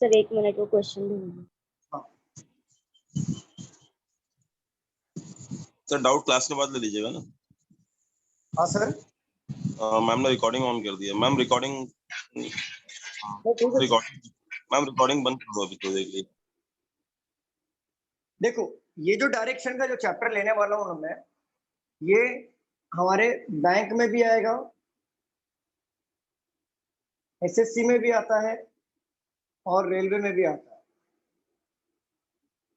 Sir 1 minute वो question ढूंढूंगी। Sir doubt class के बाद ले लीजिएगा ना। हाँ सर। मैम ने रिकॉर्डिंग ऑन कर दिया। मैम रिकॉर्डिंग बंद कर दो अभी तो देख लीजिए। देखो ये जो डायरेक्शन का जो चैप्टर लेने वाला हूँ मैं, ये हमारे बैंक में भी आएगा, एसएससी में भी आता है और रेलवे में भी आता है।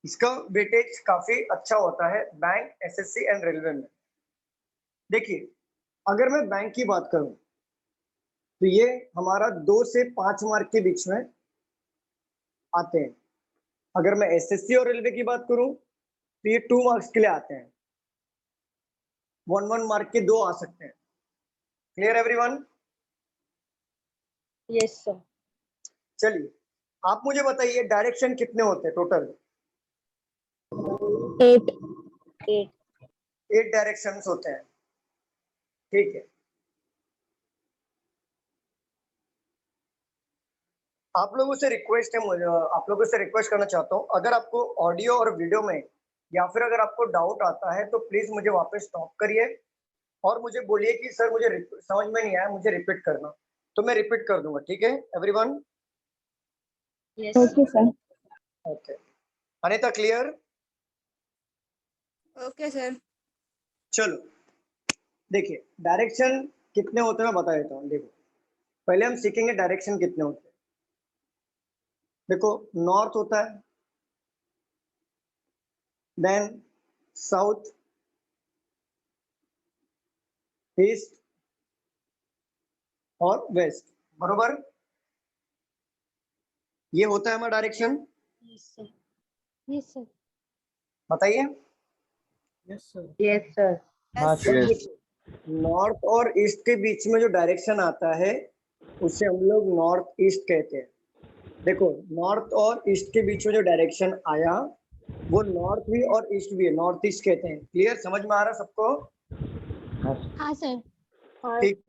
इसका वेटेज काफी अच्छा होता है बैंक, एसएससी एंड रेलवे में। देखिए अगर मैं बैंक की बात करूं तो ये हमारा 2 से 5 मार्क के बीच में आते हैं। अगर मैं एसएससी और रेलवे की बात करूं तो ये 2 मार्क्स के लिए आते हैं। 1 मार्क के 2 आ सकते हैं। Clear everyone? Yes sir. चलिए आप मुझे बताइए डायरेक्शन कितने होते हैं टोटल? 8 डायरेक्शंस होते हैं। ठीक है, आप लोगों से रिक्वेस्ट है, मुझे आप लोगों से रिक्वेस्ट करना चाहता हूँ, अगर आपको ऑडियो और वीडियो में या फिर अगर आपको डाउट आता है तो प्लीज मुझे वापस स्टॉप करिए और मुझे बोलिए कि सर मुझे समझ में नहीं आया, मुझे रिपीट करना, तो मैं रिपीट कर दूंगा। ठीक है everyone? Yes okay sir. Okay Anita, clear? Okay sir. चलो देखिए डायरेक्शन कितने होते हैं मैं बता देता हूँ। देखो पहले हम सीखेंगे डायरेक्शन कितने होते हैं। देखो नॉर्थ होता है, देन साउथ, ईस्ट और वेस्ट, बरोबर? ये होता है हमारा डायरेक्शन। Yes sir. बताइए। Yes sir. हाँ सर। नॉर्थ और ईस्ट के बीच में जो डायरेक्शन आता है उसे हम लोग नॉर्थ ईस्ट कहते हैं। देखो नॉर्थ और ईस्ट के बीच में जो डायरेक्शन आया वो नॉर्थ भी और ईस्ट भी है, नॉर्थ ईस्ट कहते हैं। क्लियर? समझ में आ रहा सबको? हाँ सर। ठीक।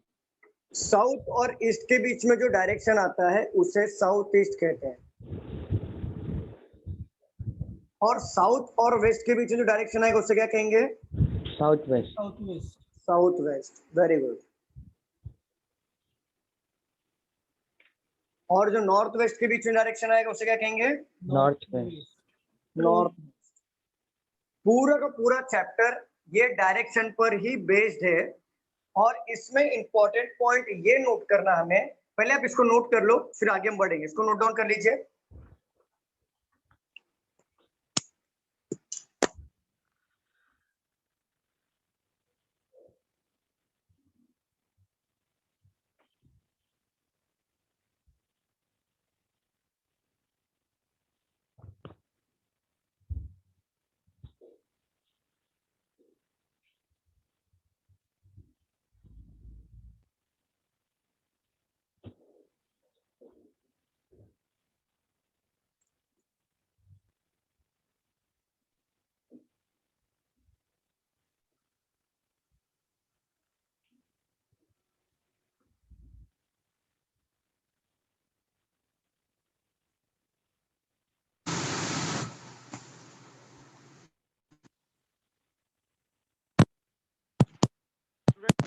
साउथ और ईस्ट के बीच में जो डायरेक्शन आता है उसे साउथ ईस्ट कहते हैं, और साउथ और वेस्ट के बीच में जो डायरेक्शन आएगा उसे क्या कहेंगे? South west. South west. Very good. और जो नॉर्थ वेस्ट के बीच में डायरेक्शन आएगा उसे क्या कहेंगे? North west. नॉर्थ। पूरा का पूरा चैप्टर ये डायरेक्शन पर ही बेस्ड है, और इसमें इंपॉर्टेंट पॉइंट ये नोट करना हमें, पहले आप इसको नोट कर लो फिर आगे हम बढ़ेंगे। इसको नोट डाउन कर लीजिए।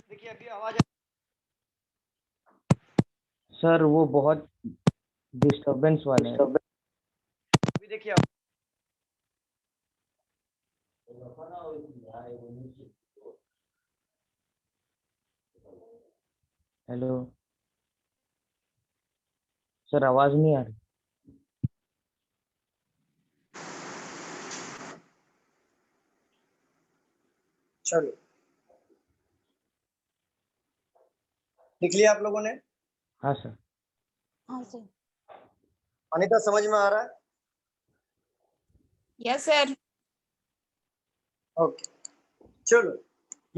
देखिए अभी आवाज सर वो बहुत डिस्टरबेंस वाले हैं। अभी देखिए हेलो सर, आवाज नहीं आ रही। चलो लिख लिया आप लोगों ने? हाँ सर। हाँ सर। अनिता समझ में आ रहा है? Yes sir. ओके चलो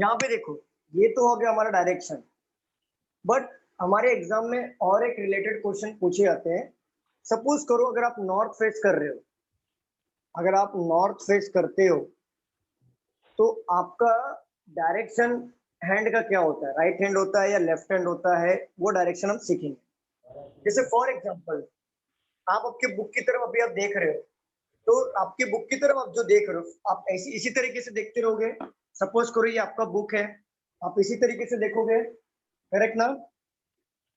यहाँ पे देखो, ये तो हो गया हमारा डायरेक्शन, बट हमारे एग्जाम में और एक रिलेटेड क्वेश्चन पूछे जाते हैं। सपोज करो अगर आप नॉर्थ फेस कर रहे हो, अगर आप नॉर्थ फेस करते हो तो आपका डायरेक्शन हैंड का क्या होता है? राइट हैंड होता है या लेफ्ट हैंड होता है? वो डायरेक्शन हम सीखेंगे। जैसे फॉर एग्जांपल आप आपके बुक की तरफ अभी आप देख रहे हो, तो आपकी बुक की तरफ आप जो देख रहे हो आप ऐसी इसी तरीके से देखते रहोगे। सपोज करो ये आपका बुक है, आप इसी तरीके से देखोगे, करेक्ट ना?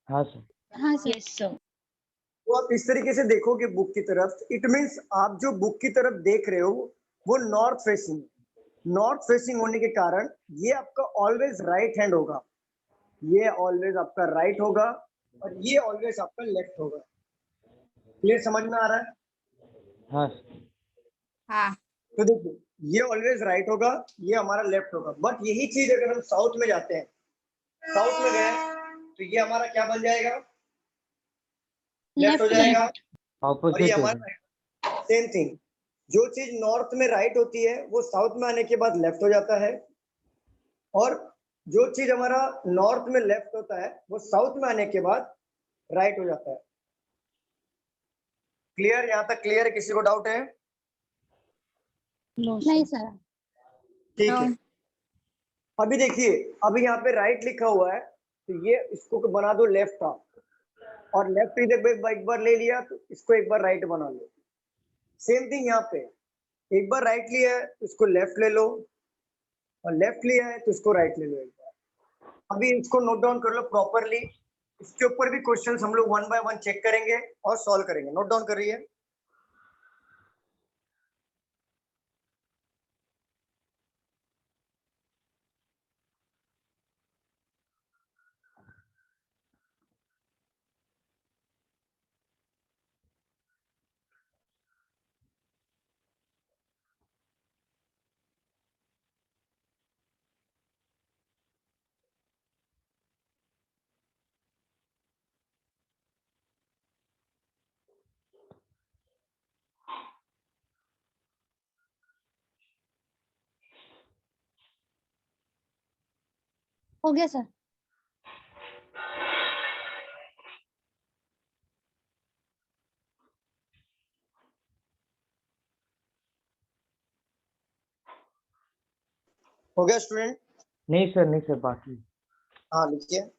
हाँ सर। हाँ सर। Yes, sir. तो आप इस तरीके से देखोगे बुक की तरफ, इट मीन्स आप जो बुक की तरफ देख रहे हो वो नॉर्थ फेसिंग, नॉर्थ फेसिंग होने के कारण ये आपका ऑलवेज राइट हैंड होगा, ये ऑलवेज आपका राइट होगा और ये ऑलवेज आपका लेफ्ट होगा। क्लियर, समझ में आ रहा है? हाँ सर। हाँ। तो देखो ये ऑलवेज राइट होगा, ये हमारा लेफ्ट होगा। बट यही चीज अगर हम साउथ में जाते हैं, साउथ में गए तो ये हमारा क्या बन जाएगा? लेफ्ट हो लेफ्ट जाएगा। और ये ऑपोजिट हो हमारा गया। सेम थिंग, जो चीज नॉर्थ में राइट होती है वो साउथ में आने के बाद लेफ्ट हो जाता है, और जो चीज हमारा नॉर्थ में लेफ्ट होता है वो साउथ में आने के बाद राइट हो जाता है। क्लियर? यहाँ तक क्लियर है? किसी को डाउट है? No, नहीं sir. सर। ठीक है। अभी देखिए, अभी यहाँ पे राइट लिखा हुआ है, तो ये इसको बना दो लेफ्ट का, और लेफ्ट इधर एक बार ले लिया तो इसको एक बार राइट बना लो। सेम थिंग यहाँ पे, एक बार राइट लिया है तो इसको लेफ्ट ले लो, और लेफ्ट लिया है तो इसको राइट ले लो एक बार। अभी इसको नोट डाउन कर लो प्रॉपरली। इसके ऊपर भी क्वेश्चंस हम लोग 1 बाय 1 चेक करेंगे और सॉल्व करेंगे। नोट डाउन करिए। हो गया सर। हो गया स्टूडेंट? नहीं सर, नहीं सर, बाकी। हाँ लिखिए।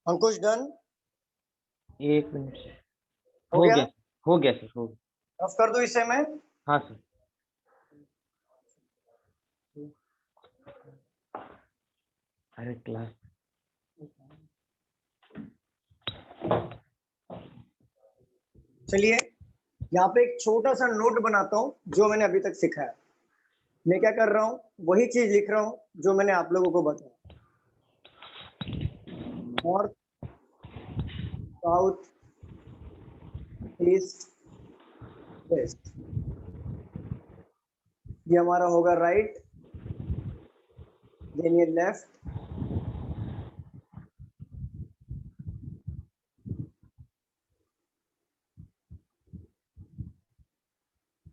अंकुश डन? एक मिनट सर। हो हो गया? गया, हो गया सर, हो गया। रफ कर दो इसे मैं। हाँ सर। अरे क्लास। चलिए यहाँ पे एक छोटा सा नोट बनाता हूँ जो मैंने अभी तक सिखाया। मैं क्या कर रहा हूँ, वही चीज लिख रहा हूँ जो मैंने आप लोगों को बताया। नॉर्थ, साउथ, ईस्ट, वेस्ट, ये हमारा होगा राइट, देन ये लेफ्ट,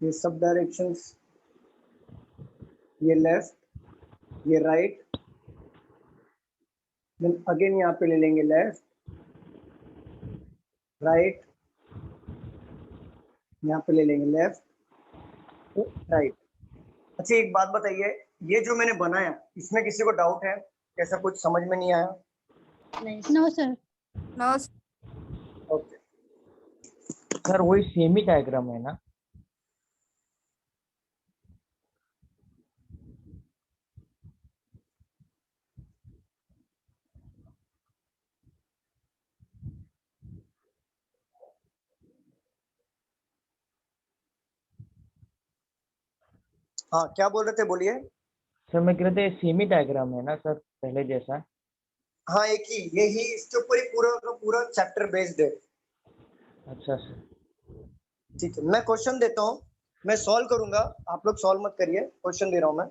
ये सब डायरेक्शंस, ये लेफ्ट, ये राइट, देन अगेन यहाँ पे ले लेंगे लेफ्ट, राइट, यहाँ पे ले लेंगे लेफ्ट, राइट। अच्छा एक बात बताइए, ये जो मैंने बनाया इसमें किसी को डाउट है? ऐसा कुछ समझ में नहीं आया? Nice. No sir. No okay. Sir वही सेम ही डायग्राम है ना? हाँ क्या बोल रहे थे, बोलिए। सर मैं कह रहा था सेम ही डायग्राम है ना सर, पहले जैसा? हाँ एक ही, यही इसके ऊपर ही पूरा का पूरा चैप्टर बेस्ड है। अच्छा सर। ठीक है, मैं क्वेश्चन देता हूँ, मैं सॉल्व करूंगा, आप लोग सॉल्व मत करिए, क्वेश्चन दे रहा हूँ मैं।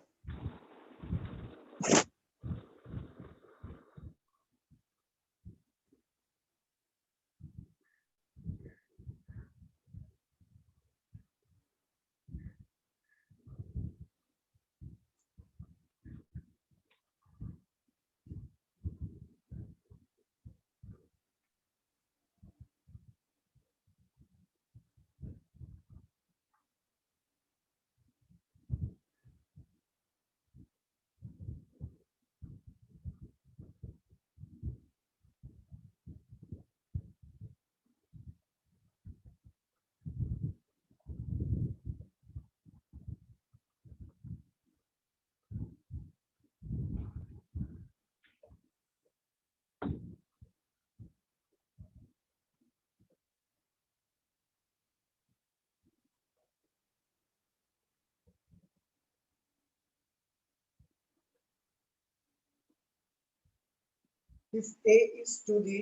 if A is to the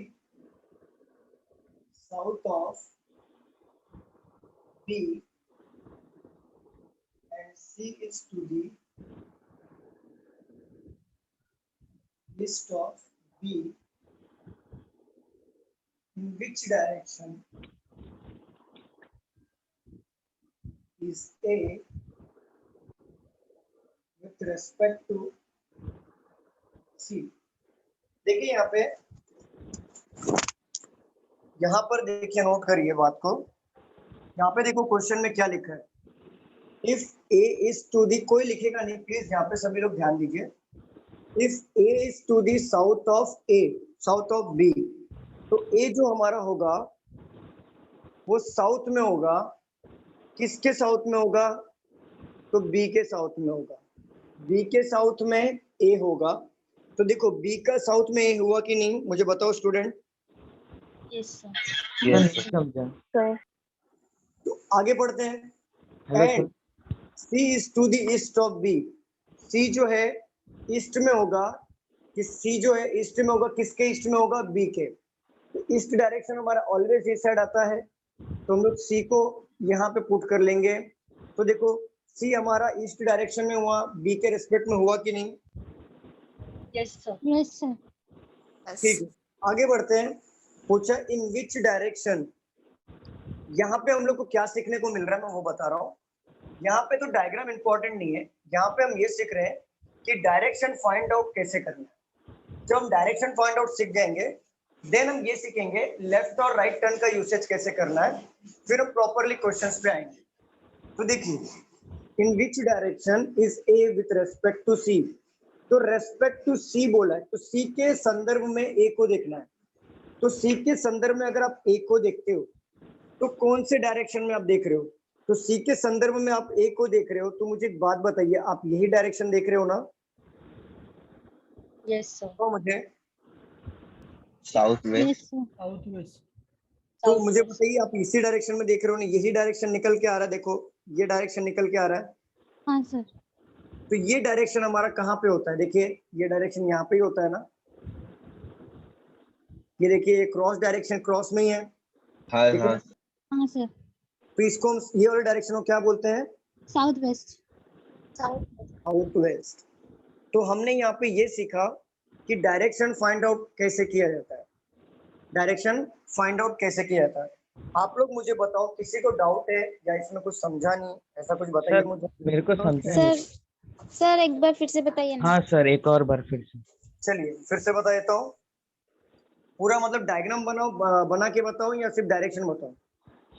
south of B and C is to the east of B, in which direction is A with respect to C? देखिए यहाँ पर देखिए, नोट करिए बात को। यहाँ पे देखो क्वेश्चन में क्या लिखा है, if A is to the, कोई लिखेगा नहीं प्लीज, यहाँ पे सभी लोग ध्यान दीजिए। If A is to the south of A, south of B, तो A जो हमारा होगा वो साउथ में होगा। किसके साउथ में होगा? तो B के साउथ में होगा। B के साउथ में A होगा, तो देखो B का साउथ में A हुआ कि नहीं, मुझे बताओ स्टूडेंट। Yes, sir. नहीं समझा। तो आगे बढ़ते हैं। Hello And C is to the east of B, C जो है ईस्ट में होगा, कि C जो है ईस्ट में होगा, किसके ईस्ट में होगा? B के। तो ईस्ट डायरेक्शन हमारा ऑलवेज इस साइड आता है, तो हम लोग C को यहाँ पे पुट कर लेंगे। तो देखो C हमारा ईस्ट डायरेक्शन में हुआ, B के रिस्पेक्ट में हुआ कि नहीं? Yes, sir. Yes, sir. ठीक है, आगे बढ़ते हैं। पूछा इन विच डायरेक्शन, यहाँ पे हम लोग को क्या सीखने को मिल रहा है मैं वो बता रहा हूँ। यहाँ पे तो डायग्राम इंपॉर्टेंट नहीं है, यहाँ पे हम ये सीख रहे हैं कि डायरेक्शन फाइंड आउट कैसे करना है। जब हम डायरेक्शन फाइंड आउट सीख जाएंगे, देन हम ये सीखेंगे लेफ्ट और राइट टर्न का यूसेज कैसे करना है, फिर हम प्रॉपरली क्वेश्चंस पे आएंगे। तो देखिए, in which direction is A with respect to C, तो रेस्पेक्ट टू सी बोला है, तो सी के संदर्भ में ए को देखना है। तो सी के संदर्भ में अगर आप ए को देखते हो तो कौन से डायरेक्शन में आप देख रहे हो? तो सी के संदर्भ में आप ए को देख रहे हो, तो मुझे एक बात बताइए, आप यही डायरेक्शन देख रहे हो ना? Yes, sir. तो मुझे साउथ वेस्ट। Yes, sir. तो South मुझे west. बताइए, आप इसी डायरेक्शन में देख रहे हो ना? यही डायरेक्शन निकल के आ रहा है, देखो ये डायरेक्शन निकल के आ रहा है। हाँ सर। तो ये डायरेक्शन हमारा कहाँ पे होता है? देखिए ये डायरेक्शन यहाँ पे ही होता है ना, ये देखिए ये क्रॉस डायरेक्शन क्रॉस में ही है, हाँ ठीक है? हाँ हाँ सर। तो इसको हम ये वाले डायरेक्शन को क्या बोलते हैं? South waste. South west. तो हमने यहाँ पे ये सीखा कि डायरेक्शन फाइंड आउट कैसे किया जाता है, डायरेक्शन फाइंड आउट कैसे किया जाता है। आप लोग मुझे बताओ, किसी को डाउट है या इसमें कुछ समझा नहीं, ऐसा कुछ बताइए सर मुझे। मेरे को समझा सर नहीं। सर एक बार फिर से बताइए ना। हाँ सर, एक और बार फिर से। चलिए फिर से बता देता हूँ, पूरा मतलब डायग्राम बनाओ, बना के बताओ या सिर्फ डायरेक्शन बताओ?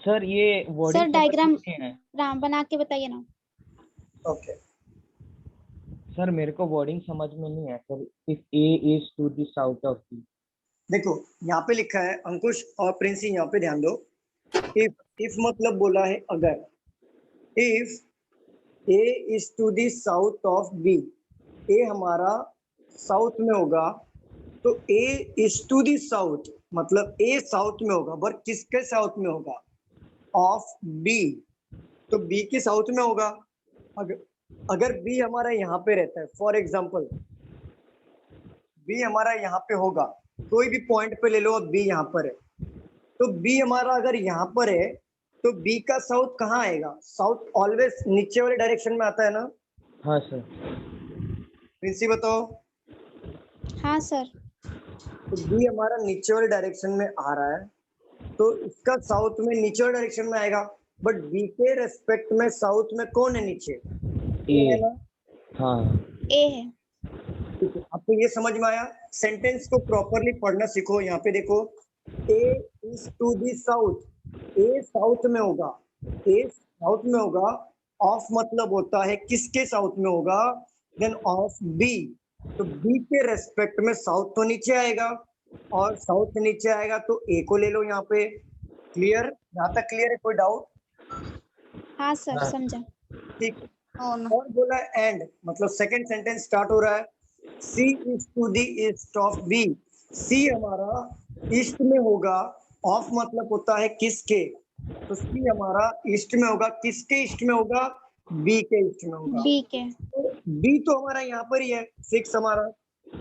सर ये वर्डिंग सर डायग्राम है। बना के बताइए ना। ओके, सर मेरे को वर्डिंग समझ में नहीं है sir. If A is to the south of B. देखो यहाँ पे लिखा है, अंकुश और प्रिंसी यहाँ पे ध्यान दो। इफ मतलब बोला है अगर, if A is to the south of B, A हमारा साउथ में होगा, तो A is to the south मतलब ए साउथ में होगा, पर किसके साउथ में होगा? ऑफ बी, तो बी के साउथ में होगा। अगर बी हमारा यहाँ पे रहता है, फॉर एग्जाम्पल बी हमारा यहाँ पे होगा, कोई भी पॉइंट पे ले लो, अब बी यहाँ पर है, तो बी हमारा अगर यहाँ पर है तो बी का साउथ कहाँ आएगा? साउथ ऑलवेज नीचे वाले डायरेक्शन में आता है ना? हाँ सर। प्रिंसी बताओ। हाँ सर। तो बी हमारा नीचे वाले डायरेक्शन में आ रहा है, तो इसका साउथ में नीचे वाले डायरेक्शन में आएगा, बट बी के रेस्पेक्ट में साउथ में कौन है नीचे? ए है ना? हाँ ए है। ठीक है, आपको ये समझ में आया? सेंटेंस को प्रॉपरली पढ़ना सीखो। यहाँ पे देखो, A is to the south, A south में होगा, ए साउथ में होगा। ऑफ मतलब होता है किसके साउथ में होगा? देन ऑफ बी, तो बी के रेस्पेक्ट में साउथ तो नीचे आएगा, और साउथ नीचे आएगा तो ए को ले लो यहाँ पे। क्लियर? यहाँ तक क्लियर है? कोई डाउट? हाँ सर समझा। ठीक। और बोला एंड, मतलब सेकंड सेंटेंस स्टार्ट हो रहा है, C is to the east of B, C हमारा ईस्ट में होगा, ऑफ मतलब होता है किसके, तो C हमारा ईस्ट में होगा। किसके ईस्ट में होगा? B के ईस्ट में होगा। बी के। तो B तो हमारा यहाँ पर ही है, फिक्स हमारा।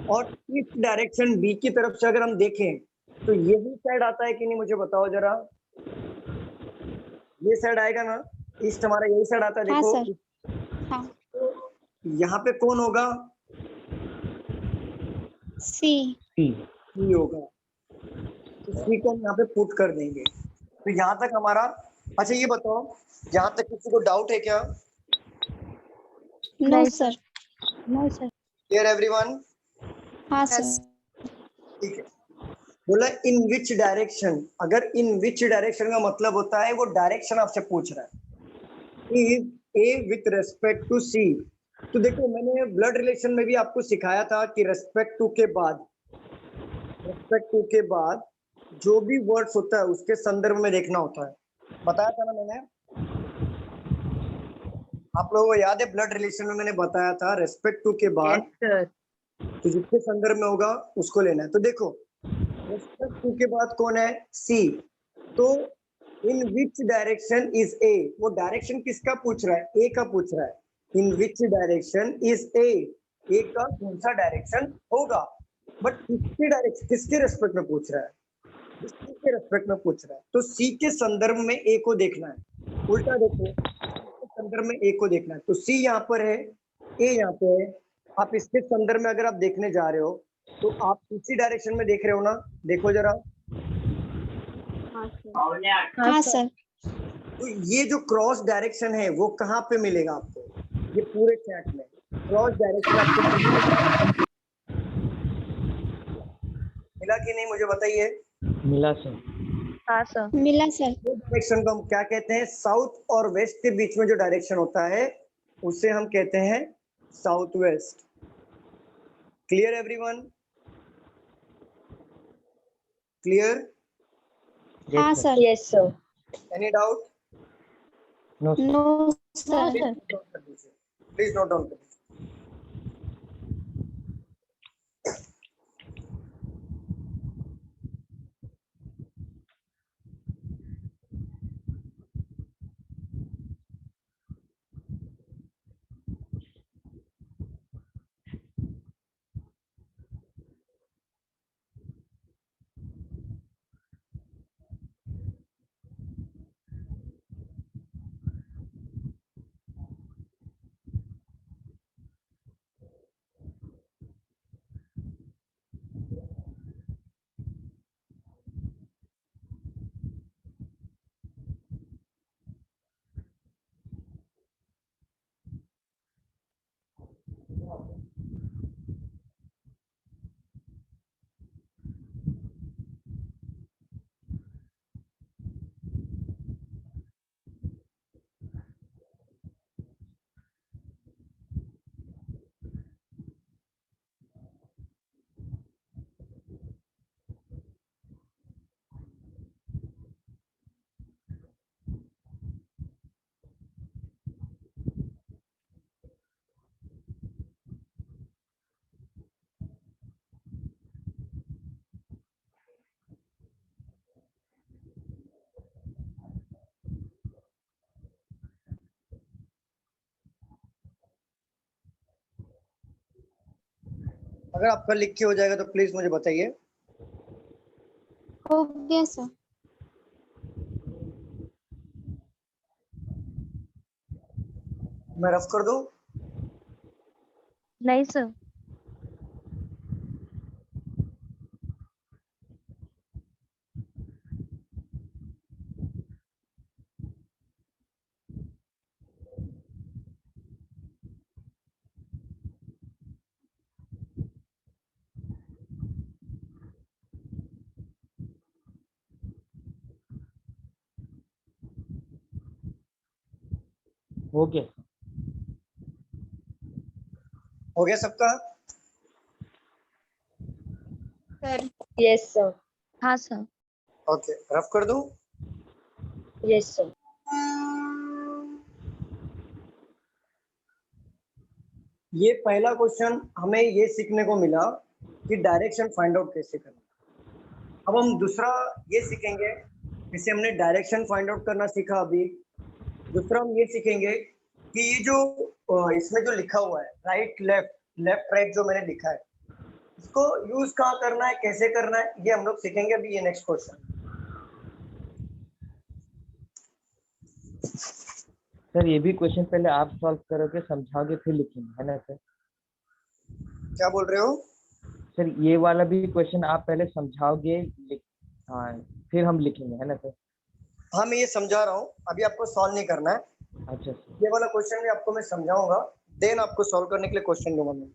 और इस डायरेक्शन बी की तरफ से अगर हम देखें तो यही साइड आता है कि नहीं, मुझे बताओ जरा। ये साइड आएगा ना, ईस्ट हमारा यही साइड आता है, हाँ देखो। सर। हाँ। यहाँ पे कौन होगा? सी। सी। सी होगा, तो सी को हम यहाँ पे पुट कर देंगे। तो यहाँ तक हमारा, अच्छा ये बताओ, यहाँ तक किसी को डाउट है क्या? No sir. No sir. Clear everyone? हाँ सर। ठीक है। बोला इन विच डायरेक्शन, अगर इन विच डायरेक्शन का मतलब होता है वो डायरेक्शन आपसे पूछ रहा है। Is A with respect to C. तो देखो मैंने ब्लड रिलेशन में भी आपको सिखाया था कि रेस्पेक्ट टू के बाद जो भी वर्ड्स होता है उसके संदर्भ में देखना होता है, बताया था ना मैंने। आप लोगों को याद है ब्लड रिलेशन में मैंने बताया था रेस्पेक्ट टू के बाद तो जिसके संदर्भ में होगा उसको लेना है। तो देखो रेस्पेक्ट टू के बाद कौन है? सी। तो इन विच डायरेक्शन इज ए, वो डायरेक्शन किसका पूछ रहा है? ए का पूछ रहा है। इन विच डायरेक्शन इज ए, ए का कौन सा डायरेक्शन होगा? बट किसकी डायरेक्शन, किसके रेस्पेक्ट में पूछ रहा है? सी के रेस्पेक्ट में पूछ रहा है, तो सी के संदर्भ में ए को देखना है। उल्टा देखो, के संदर्भ में ए को देखना है, तो सी यहाँ पर है, ए यहाँ पे है। आप इसके संदर्भ में अगर आप देखने जा रहे हो तो आप इसी डायरेक्शन में देख रहे हो ना, देखो जरा। हाँ सर। तो ये जो क्रॉस डायरेक्शन है वो कहाँ पे मिलेगा आपको? ये पूरे चैट में क्रॉस डायरेक्शन आपको मिला कि नहीं, मुझे बताइए। मिला सर। हाँ सर। मिला सर। डायरेक्शन को हम क्या कहते हैं? साउथ और वेस्ट के बीच में जो डायरेक्शन होता है उसे हम कहते हैं south west. Clear everyone? Clear? हाँ sir. Yes sir. Any doubt? No sir. No sir. Please note down कर दीजिए। अगर आपका लिख के हो जाएगा तो प्लीज मुझे बताइए। हो गया सर। मैं रफ कर दूं? नहीं सर। हो गया। हो गया सबका? सर। Yes sir. हाँ सर। ओके, रफ कर दूं? Yes sir. ये पहला क्वेश्चन हमें ये सीखने को मिला कि डायरेक्शन फाइंड आउट कैसे करना। अब हम दूसरा ये सीखेंगे, जैसे हमने डायरेक्शन फाइंड आउट करना सीखा अभी, दूसरा हम ये सीखेंगे कि ये जो इसमें जो लिखा हुआ है राइट लेफ्ट, लेफ्ट राइट जो मैंने लिखा है, इसको यूज कहाँ करना है, कैसे करना है, ये हम लोग सीखेंगे अभी। ये नेक्स्ट क्वेश्चन। सर ये भी क्वेश्चन पहले आप सॉल्व करोगे, समझाओगे, फिर लिखेंगे, है ना सर? क्या बोल रहे हो? सर ये वाला भी क्वेश्चन आप पहले समझाओगे, हाँ, फिर हम लिखेंगे, है ना सर? हाँ मैं ये समझा रहा हूँ, अभी आपको सॉल्व नहीं करना है। अच्छा सर। ये वाला क्वेश्चन भी आपको मैं समझाऊंगा, देन आपको सॉल्व करने के लिए क्वेश्चन दूंगा मैं।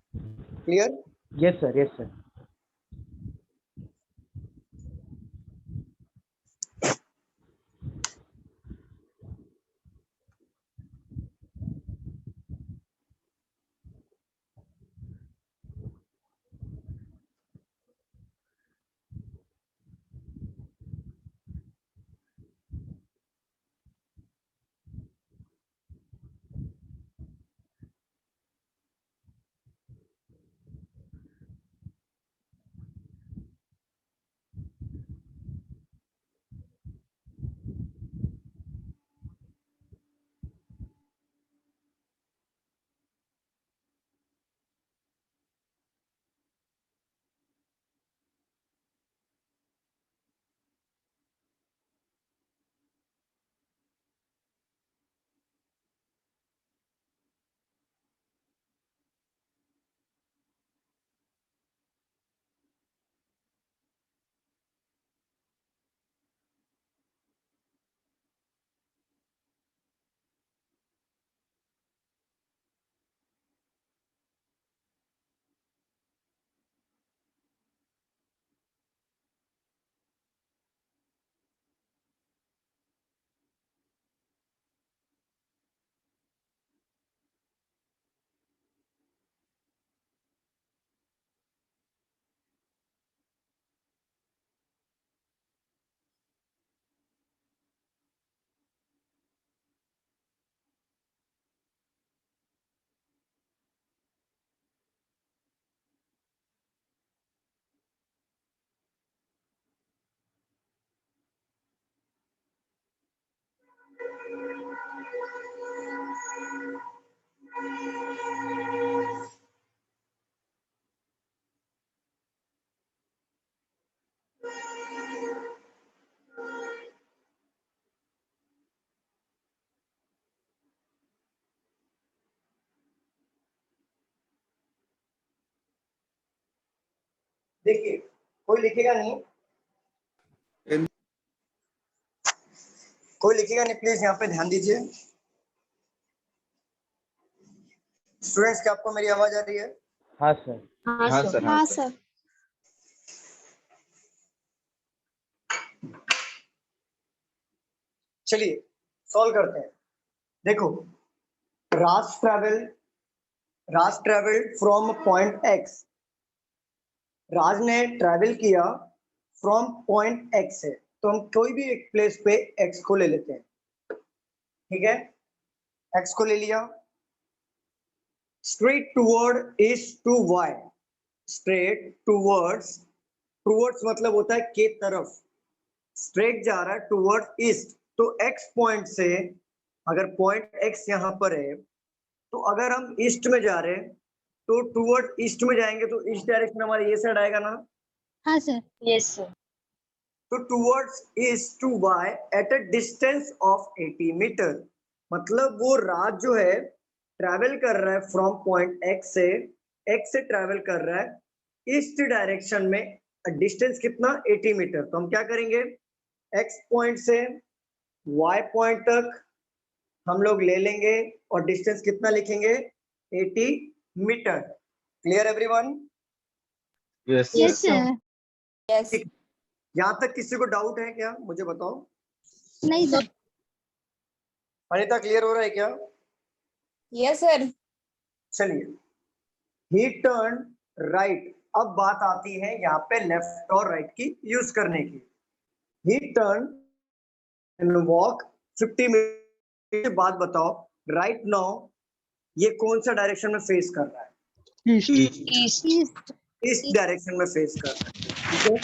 Clear? Yes sir, yes sir. देखिए कोई लिखेगा नहीं, कोई लिखेगा नहीं, प्लीज यहाँ पे ध्यान दीजिए। स्टूडेंट्स, क्या आपको मेरी आवाज आ रही है? हाँ सर। हाँ सर। हाँ सर। चलिए सॉल्व करते हैं। देखो, राज ट्रेवल्ड फ्रॉम पॉइंट एक्स। राज ने ट्रैवल किया फ्रॉम पॉइंट एक्स से, तो हम कोई भी एक प्लेस पे एक्स को ले लेते हैं। ठीक है, एक्स को ले लिया। Straight toward east to Y. Straight towards, towards मतलब होता है के तरफ, स्ट्रेट जा रहा है टूवर्ड ईस्ट। तो एक्स पॉइंट से, अगर पॉइंट एक्स यहाँ पर है, तो अगर हम ईस्ट में जा रहे हैं तो टूवर्ड ईस्ट में जाएंगे, तो ईस्ट डायरेक्शन हमारा ये साइड आएगा ना? हाँ सर। Yes sir. तो towards east to Y at a distance of 80 metre. मतलब वो राज जो है ट्रैवल कर रहा है फ्रॉम पॉइंट एक्स से ट्रैवल कर रहा है ईस्ट डायरेक्शन में, डिस्टेंस कितना? 80 मीटर। तो हम क्या करेंगे, एक्स पॉइंट से वाई पॉइंट तक हम लोग ले लेंगे और डिस्टेंस कितना लिखेंगे? 80 metre. Clear everyone? Yes sir. Yes. यहाँ तक किसी को डाउट है क्या, मुझे बताओ। नहीं सर। अनिता क्लियर हो रहा है क्या? Yes sir. चलिए, ही टर्न राइट। अब बात आती है यहाँ पे लेफ्ट और राइट की यूज करने की। He turn and walk 50 metre. बात बताओ, राइट नाउ ये कौन सा डायरेक्शन में फेस कर रहा है? ईस्ट। ईस्ट डायरेक्शन में फेस कर रहा है। ठीक है,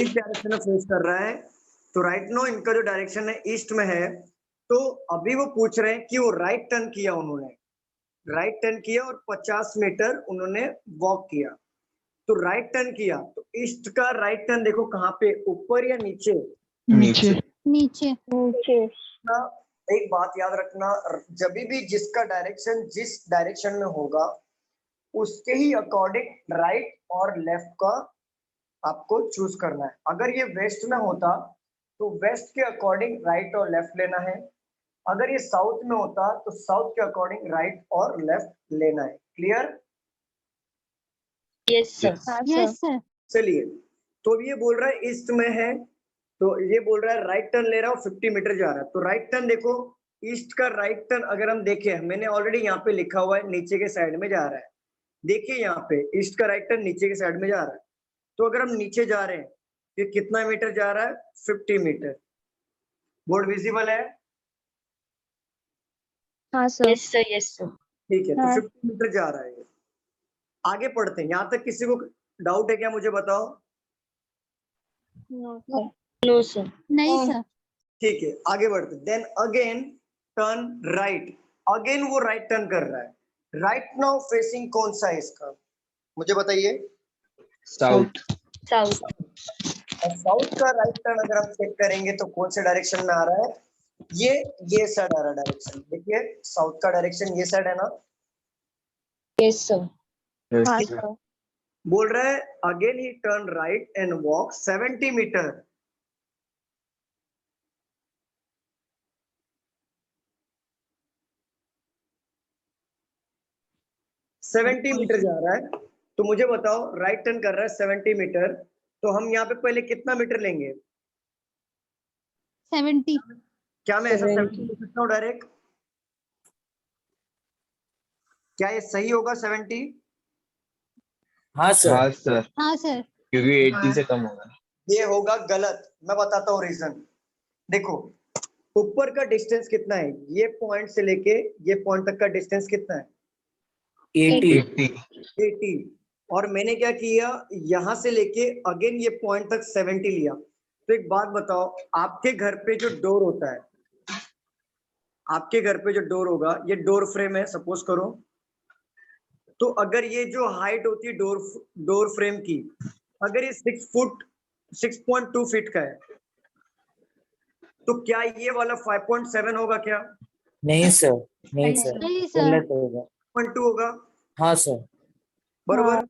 ईस्ट डायरेक्शन में फेस कर रहा है। तो राइट नाउ इनका जो डायरेक्शन है ईस्ट में है। तो अभी वो पूछ रहे हैं कि वो राइट टर्न किया, उन्होंने राइट टर्न किया और 50 मीटर उन्होंने वॉक किया। तो राइट टर्न किया तो ईस्ट का राइट टर्न देखो कहाँ पे, ऊपर या नीचे? नीचे नीचे ना, एक बात याद रखना, जब भी जिसका डायरेक्शन जिस डायरेक्शन में होगा उसके ही अकॉर्डिंग राइट और लेफ्ट का आपको चूज करना है। अगर ये वेस्ट में होता तो वेस्ट के अकॉर्डिंग राइट और लेफ्ट लेना है, अगर ये साउथ में होता तो साउथ के अकॉर्डिंग राइट और लेफ्ट लेना है। Clear? Yes sir yes sir चलिए, तो ये बोल रहा है ईस्ट में है, तो ये बोल रहा है राइट टर्न ले रहा हूँ 50 मीटर जा रहा है, तो राइट टर्न देखो, ईस्ट का राइट टर्न अगर हम देखें, मैंने ऑलरेडी यहाँ पे लिखा हुआ है नीचे के साइड में जा रहा है। देखिए यहाँ पे ईस्ट का राइट टर्न नीचे के साइड में जा रहा है, तो अगर हम नीचे जा रहे हैं ये कितना मीटर जा रहा है? 50 मीटर। बोर्ड विजिबल है? हाँ sir yes sir yes sir ठीक है, तो हाँ। 50 मीटर जा रहा है ये। आगे पढ़ते हैं, यहाँ तक किसी को डाउट है क्या? मुझे बताओ। नो सर नहीं सर ठीक है, आगे बढ़ते हैं। Then again turn right, again वो राइट टर्न कर रहा है। राइट नाउ फेसिंग कौन सा है इसका, मुझे बताइए। साउथ साउथ का राइट टर्न अगर हम चेक करेंगे तो कौन से डायरेक्शन में आ रहा है? ये साइड आ रहा है डायरेक्शन। देखिए साउथ का डायरेक्शन ये साइड है ना। यस सर हाँ सर बोल रहा है again he turn right and walk 70 metre. Seventy metre जा रहा है, तो मुझे बताओ राइट टर्न कर रहा है 70 मीटर, तो हम यहाँ पे पहले कितना मीटर लेंगे? 70 क्या मैं ऐसा 70 70 ले सकता हूँ डायरेक्ट? क्या ये सही होगा 70? हाँ सर हाँ सर क्योंकि 80 से कम होगा। ये होगा गलत। मैं बताता हूँ रीजन। देखो ऊपर का डिस्टेंस कितना है, ये पॉइंट से लेके ये पॉइंट तक का डिस्टेंस कितना है? 80। और मैंने क्या किया, यहाँ से लेके अगेन ये पॉइंट तक 70 लिया। तो एक बात बताओ, आपके घर पे जो डोर होता है, आपके घर पे जो डोर होगा, ये डोर फ्रेम है सपोज करो, तो अगर ये जो हाइट होती है डोर फ्रेम की, अगर ये 6.2 फीट का है, तो क्या ये वाला 5.7 होगा क्या? नहीं सर नहीं सर नहीं सर गलत होगा। 5.2 होगा, हाँ सर बरोबर।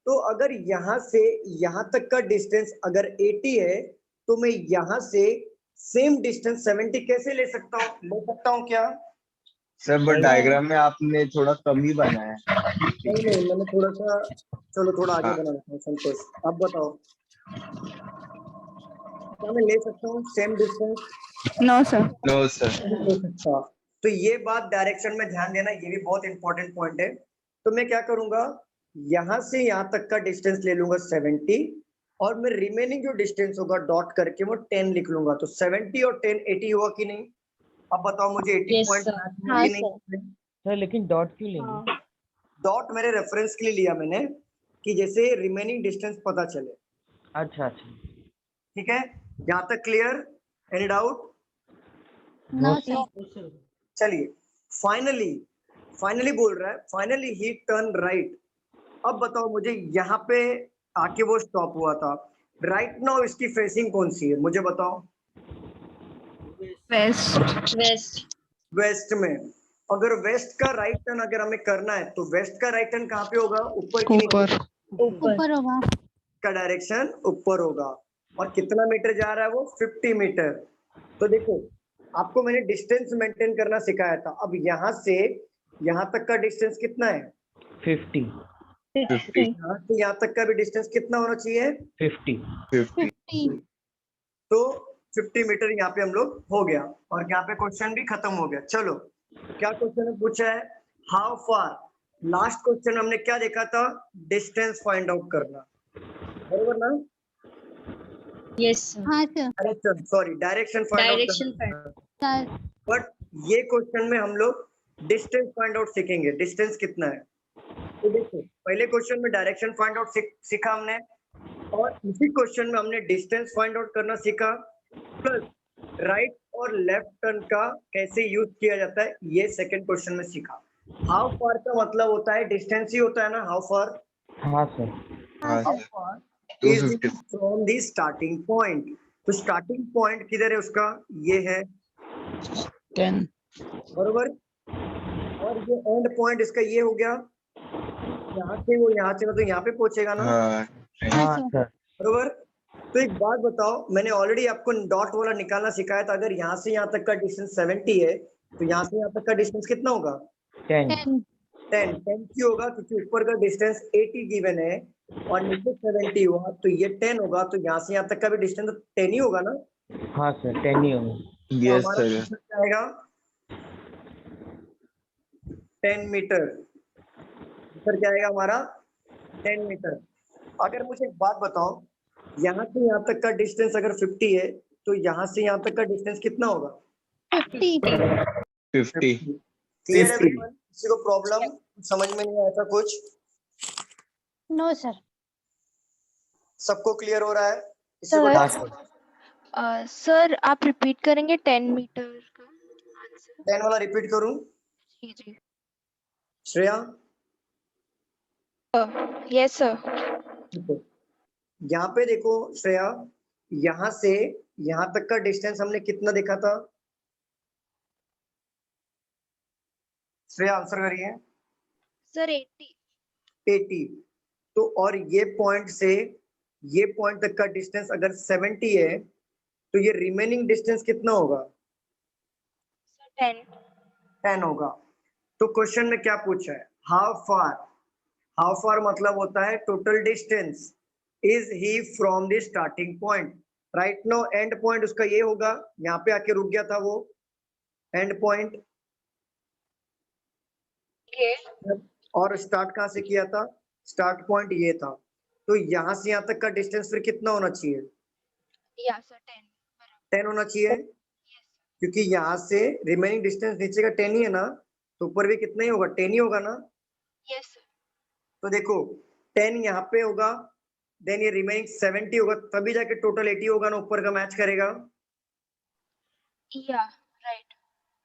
तो अगर यहाँ से यहाँ तक का डिस्टेंस अगर 80 है, तो मैं यहाँ से सेम डिस्टेंस 70 कैसे ले सकता हूँ? ले सकता हूँ क्या? सर बट डायग्राम में आपने थोड़ा कम ही बनाया है। नहीं, मैंने थोड़ा सा, चलो थोड़ा आगे हाँ। बनाना है। संतोष अब बताओ, क्या मैं ले सकता हूँ same distance? No sir no sir. नहीं ले सकता। तो ये बात डायरेक्शन में ध्यान देना, ये भी बहुत इंपॉर्टेंट पॉइंट है। तो मैं क्या करूंगा, यहाँ से यहाँ तक का डिस्टेंस ले लूंगा 70, और मैं रिमेनिंग जो डिस्टेंस होगा डॉट करके वो 10 लिख लूंगा। तो 70 और 10 80 हुआ कि नहीं? अब बताओ मुझे 80 Yes, पॉइंट sir. हाँ, नहीं? सर लेकिन डॉट क्यों लेंगे? डॉट मेरे रेफरेंस के लिए लिया मैंने, कि जैसे रिमेनिंग डिस्टेंस पता चले। अच्छा अच्छा ठीक है, यहाँ तक clear? Any doubt? No sir चलिए, फाइनली बोल रहा है, फाइनली ही टर्न राइट। अब बताओ मुझे, यहाँ पे आके वो स्टॉप हुआ था, राइट नाउ इसकी फेसिंग कौन सी है मुझे बताओ? वेस्ट वेस्ट में। अगर वेस्ट का राइट टर्न अगर हमें करना है, तो वेस्ट का राइट टर्न कहाँ पे होगा? ऊपर की ऊपर ऊपर होगा का डायरेक्शन ऊपर होगा। और कितना मीटर जा रहा है वो? 50 मीटर। तो देखो आपको मैंने डिस्टेंस मेंटेन करना सिखाया था। अब यहाँ से यहाँ तक का डिस्टेंस कितना है? 50 यहाँ से यहाँ तक का भी डिस्टेंस कितना होना चाहिए? 50 50 तो 50 मीटर यहाँ पे हम लोग हो गया, और यहाँ पे क्वेश्चन भी खत्म हो गया। चलो क्या क्वेश्चन पूछा है? How far. लास्ट क्वेश्चन हमने क्या देखा था? डिस्टेंस फाइंड आउट करना, बरोबर ना? यस हाँ sir direction, sorry direction find out direction करना। बट ये क्वेश्चन में हम लोग डिस्टेंस फाइंड आउट सीखेंगे, डिस्टेंस कितना है। तो देखो पहले क्वेश्चन में डायरेक्शन फाइंड आउट सीखा हमने, और इसी क्वेश्चन में हमने डिस्टेंस फाइंड आउट करना सीखा, प्लस राइट और लेफ्ट टर्न का कैसे यूज किया जाता है ये सेकंड क्वेश्चन में सीखा। हाउ फार का मतलब होता है डिस्टेंस ही होता है ना, हाउ फार। हाँ सर हाँ How sir far is it 250 from the starting point? तो स्टार्टिंग पॉइंट किधर है उसका? ये है 10. बरोबर, और ये एंड पॉइंट इसका ये हो गया, यहाँ से वो यहाँ से तो यहाँ पे पहुंचेगा ना, हाँ हाँ सर। सर बरोबर। तो एक बात बताओ, मैंने ऑलरेडी आपको डॉट वाला निकालना सिखाया था। अगर यहाँ से यहाँ तक का डिस्टेंस 70 है तो यहाँ से यहाँ तक का डिस्टेंस कितना होगा? 10 10 क्यों होगा? क्योंकि ऊपर का डिस्टेंस 80 गिवन है और नीचे 70 हुआ, तो ये 10 होगा, तो यहाँ से यहाँ तक का भी डिस्टेंस 10 ही होगा ना। हाँ सर 10 ही होगा। तो यस हमारा सर आंसर क्या आएगा? 10 मीटर। आंसर क्या आएगा हमारा? 10 मीटर। अगर मुझे एक बात बताओ, यहाँ से यहाँ तक का डिस्टेंस अगर 50 है तो यहाँ से यहाँ तक का डिस्टेंस कितना होगा? 50. 50 क्लियर है everyone? किसी को प्रॉब्लम समझ में नहीं आया था कुछ? No sir. सबको क्लियर हो रहा है? किसी को सर हाँ doubt? सर सर आप रिपीट करेंगे 10 मीटर का आंसर? 10 वाला रिपीट करूं? जी जी। Shreya, yes sir. देखो यहाँ पे देखो श्रेया, यहाँ से यहाँ तक का डिस्टेंस हमने कितना देखा था? श्रेया आंसर करिए। सर 80। 80। तो और ये पॉइंट से ये पॉइंट तक का डिस्टेंस अगर 70 है तो ये रिमेनिंग डिस्टेंस कितना होगा? सर 10। 10 होगा। तो क्वेश्चन में क्या पूछा है? हाउ फार मतलब होता है total distance is he from the starting point. Right now end point उसका ये होगा, यहाँ पे आके रुक गया था वो एंड पॉइंट, और स्टार्ट कहाँ से किया था? स्टार्ट पॉइंट ये था। तो यहाँ से यहाँ तक का डिस्टेंस फिर कितना होना चाहिए? या सर 10। 10 होना चाहिए, क्योंकि यहाँ से रिमेनिंग डिस्टेंस नीचे का 10 ही है ना, तो ऊपर भी कितना ही होगा? 10 ही होगा ना। Yes sir. तो देखो 10 यहाँ पे होगा, देन ये रिमेनिंग 70 होगा, तभी जाके टोटल 80 होगा ना, ऊपर का मैच करेगा। या राइट।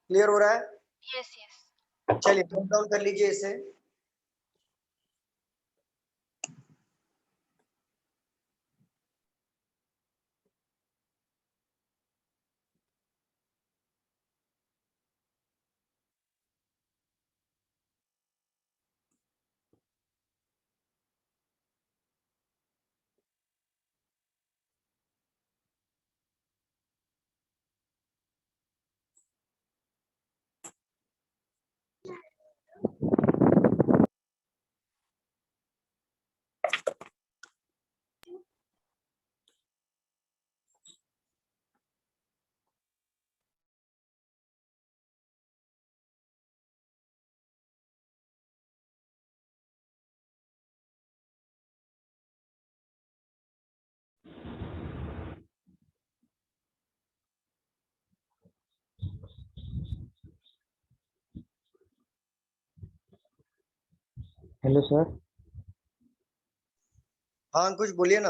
क्लियर हो रहा है? Yes yes. चलिए नोट डाउन कर लीजिए इसे। Hello sir. हाँ कुछ बोलिए ना।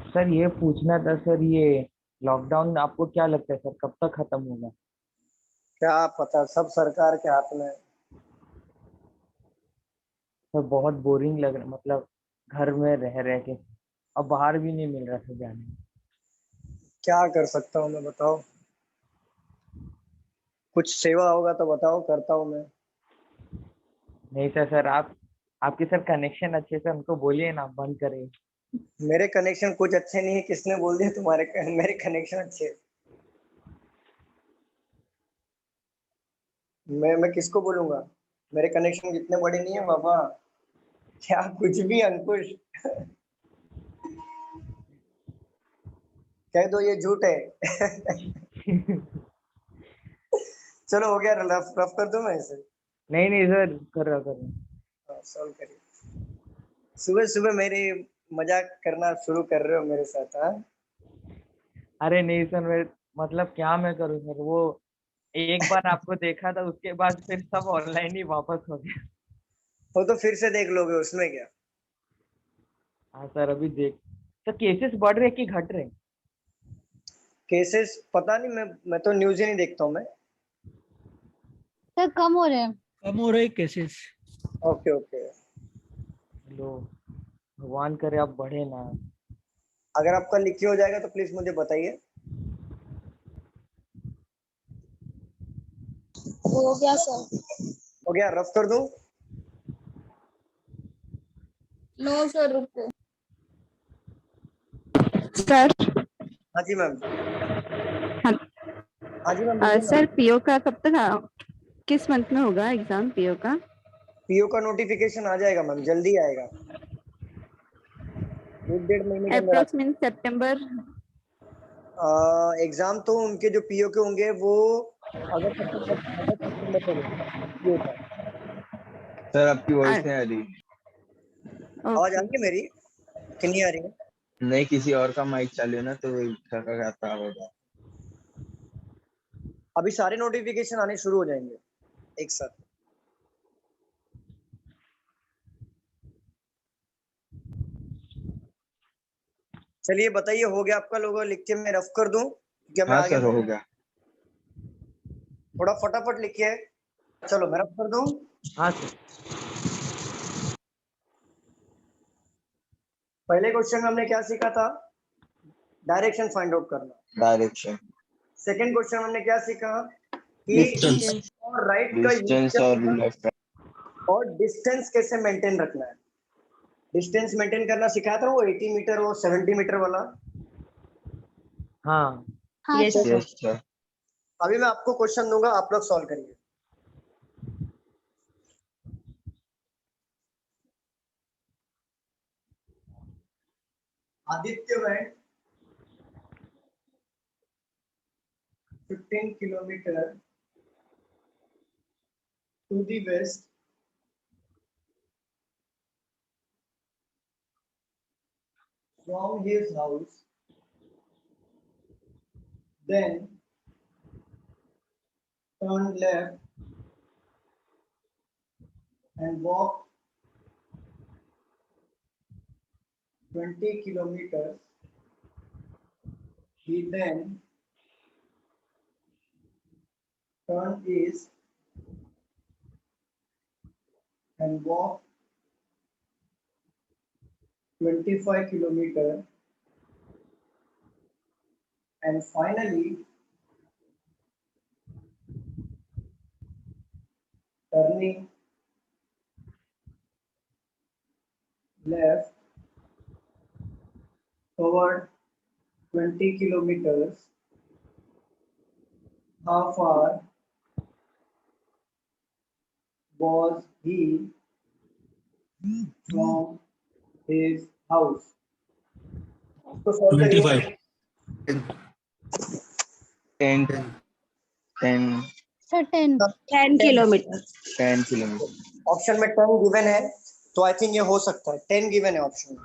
सर ये पूछना था सर, ये लॉकडाउन आपको क्या लगता है सर कब तक खत्म होगा? क्या पता, सब सरकार के हाथ में। सर बहुत बोरिंग लग रहा, मतलब घर में रह के अब बाहर भी नहीं मिल रहा था जाने। क्या कर सकता हूँ मैं, बताओ? कुछ सेवा होगा तो बताओ, करता हूँ मैं। नहीं सर आपके सर कनेक्शन अच्छे से उनको बोलिए ना बंद करें। मेरे कनेक्शन कुछ अच्छे नहीं है, किसने बोल दिया तुम्हारे मेरे कनेक्शन अच्छे हैं? मैं किसको बोलूंगा? मेरे कनेक्शन जितने बड़े नहीं है बाबा। क्या कुछ भी अंकुश। कह दो ये झूठ है। चलो हो गया, रफ कर दो मैं इसे। नहीं सर कर रहा सॉल्व करिए। सुबह सुबह मेरे मजाक करना शुरू कर रहे हो मेरे साथ? हाँ अरे नहीं सर, मैं मतलब क्या मैं करूँ सर, वो एक बार आपको देखा था उसके बाद फिर सब ऑनलाइन ही वापस हो गया। वो तो फिर से देख लोगे, उसमें क्या। हाँ सर अभी देख सर केसेस बढ़ रहे कि घट रहे? केसेस पता नहीं, मैं तो न्यूज ही नहीं देखता हूँ मैं। सर कम हो रहे हैं। कम हो रहे केसेस। Okay okay. हेलो भगवान करे आप बढ़े ना। अगर आपका लिख के हो जाएगा तो प्लीज मुझे बताइए। हो गया सर। हो गया, रफ कर दूं? नो सर, रुको। सर हाँ जी मैम। हाँ, हाँ जी मैम, बोलिए ना। सर पीओ का कब तक किस मंथ में होगा एग्जाम पीओ का? पीओ का नोटिफिकेशन आ जाएगा मैम, जल्दी आएगा, 1-1.5 महीने के अंदर अप्रोक्स मीन सितंबर। एग्जाम तो उनके जो पीओ के होंगे वो अगस्त सितंबर तक होंगे PO का। सर आपकी वॉइस नहीं आ रही। आवाज आ ओके। रही है मेरी कि नहीं आ रही है? नहीं, किसी और का माइक चालू है ना तो आता होगा। अभी सारे नोटिफिकेशन आने शुरू हो जाएंगे एक साथ। चलिए बताइए, हो गया आपका? लोगों लिख के मैं रफ कर दूं क्या? मैं हाँ आगे सर, हो गया। थोड़ा फटाफट लिखिए। चलो मैं रफ कर दूं। हाँ सर। पहले क्वेश्चन में हमने क्या सीखा था? डायरेक्शन फाइंड आउट करना। डायरेक्शन, सेकंड क्वेश्चन में हमने क्या सीखा कि डिस्टेंस, और राइट का यूज डिस्टेंस क्या और होता है लेफ्ट। और डिस्टेंस कैसे मेंटेन रखना है। डिस्टेंस मेंटेन करना सिखाया था, वो 80 मीटर और 70 मीटर वाला। हाँ हाँ yes sir. Sir. Yes sir. अभी मैं आपको क्वेश्चन दूंगा, आप लोग सॉल्व करिए। Aditya went 15 kilometer to the west from his house, then turned left and walked 20 kilometers. He then turned east and walked 25 kilometers, and finally turning left toward 20 kilometers. How far was he from his house? तो solve करिए। 10 10 sir 10। 10 kilometre. 10 kilometre. Option में 10 given है, तो I think ये हो सकता है। 10 given है ऑप्शन में।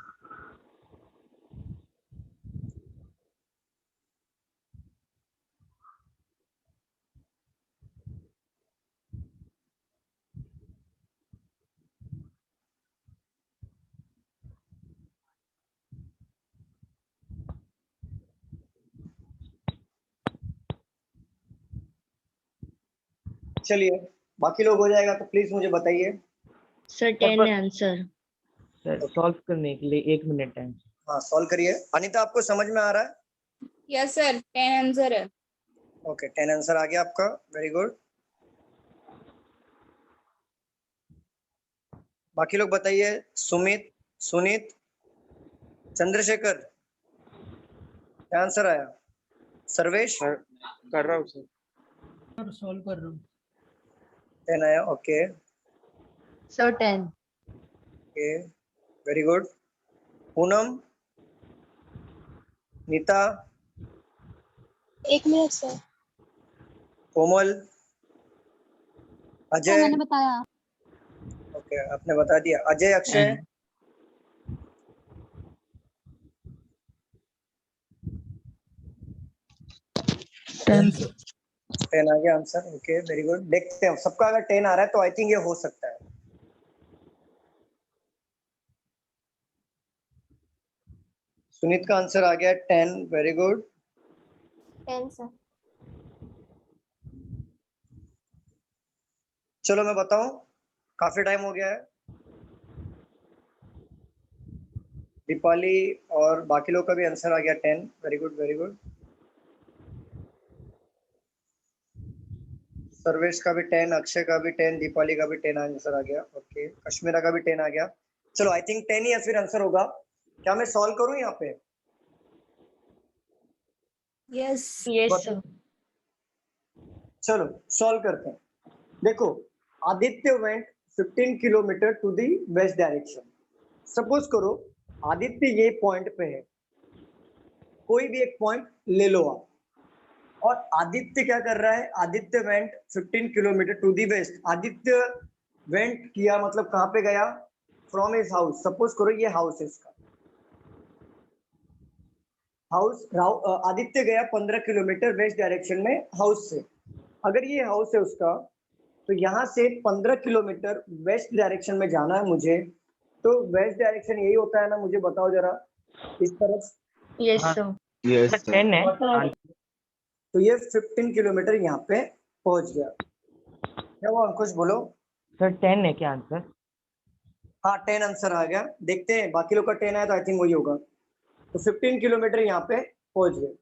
चलिए बाकी लोग हो जाएगा तो प्लीज मुझे बताइए। सर 10 है आंसर। सर, सॉल्व करने के लिए 1 मिनट टाइम। हाँ सॉल्व करिए। अनीता आपको समझ में आ रहा है? यस सर, 10 आंसर है। ओके 10 आंसर आ गया आपका, वेरी गुड। बाकी लोग बताइए। सुमित, सुनीत, चंद्रशेखर, क्या आंसर आया? सर्वेश कर रहा हूँ सर। सॉल्व कर रहा हूँ। 10 आया, okay sir 10। Okay very good. Poonam, Neeta, 1 minute sir. Komal, sir Ajay, मैंने बताया। ओके आपने बता दिया। अजय, अक्षय, 10 10 आ गया आंसर, ओके वेरी गुड। देखते हैं सबका अगर 10 आ रहा है तो आई थिंक ये हो सकता है। सुनीत का आंसर आ गया 10, वेरी गुड। 10 सर। चलो मैं बताऊं, काफी टाइम हो गया है। दीपाली और बाकी लोग का भी आंसर आ गया 10। Very good very good. Sarvesh का भी 10, अक्षय का भी 10, दीपाली का भी 10 आंसर आ गया। ओके, कश्मीरा का भी 10 आ गया। चलो आई थिंक 10 ही या फिर आंसर होगा। क्या मैं सॉल्व करूं यहाँ पे? Yes. Yes, sir. चलो सॉल्व करते हैं। देखो, Aditya went 15 kilometre to the west direction. Suppose करो आदित्य ये पॉइंट पे है, कोई भी एक पॉइंट ले लो आप, और आदित्य क्या कर रहा है? Aditya went 15 kilometre to the west. Aditya went किया मतलब कहाँ पे गया? From his house. सपोज करो ये हाउस है इसका, हाउस। आदित्य गया 15 किलोमीटर वेस्ट डायरेक्शन में हाउस से। अगर ये हाउस है उसका, तो यहाँ से 15 किलोमीटर वेस्ट डायरेक्शन में जाना है मुझे। तो वेस्ट डायरेक्शन यही होता है ना? मुझे बताओ जरा, इस तरफ। Yes, हाँ। sir. यस सर 10 है तो ये 15 किलोमीटर यहाँ पे पहुंच गया। क्या वो अंकुश बोलो? सर 10 है क्या आंसर? हाँ 10 आंसर आ गया। देखते हैं बाकी लोग का 10 आया तो आई थिंक वही होगा। तो 15 किलोमीटर यहाँ पे पहुंच गए।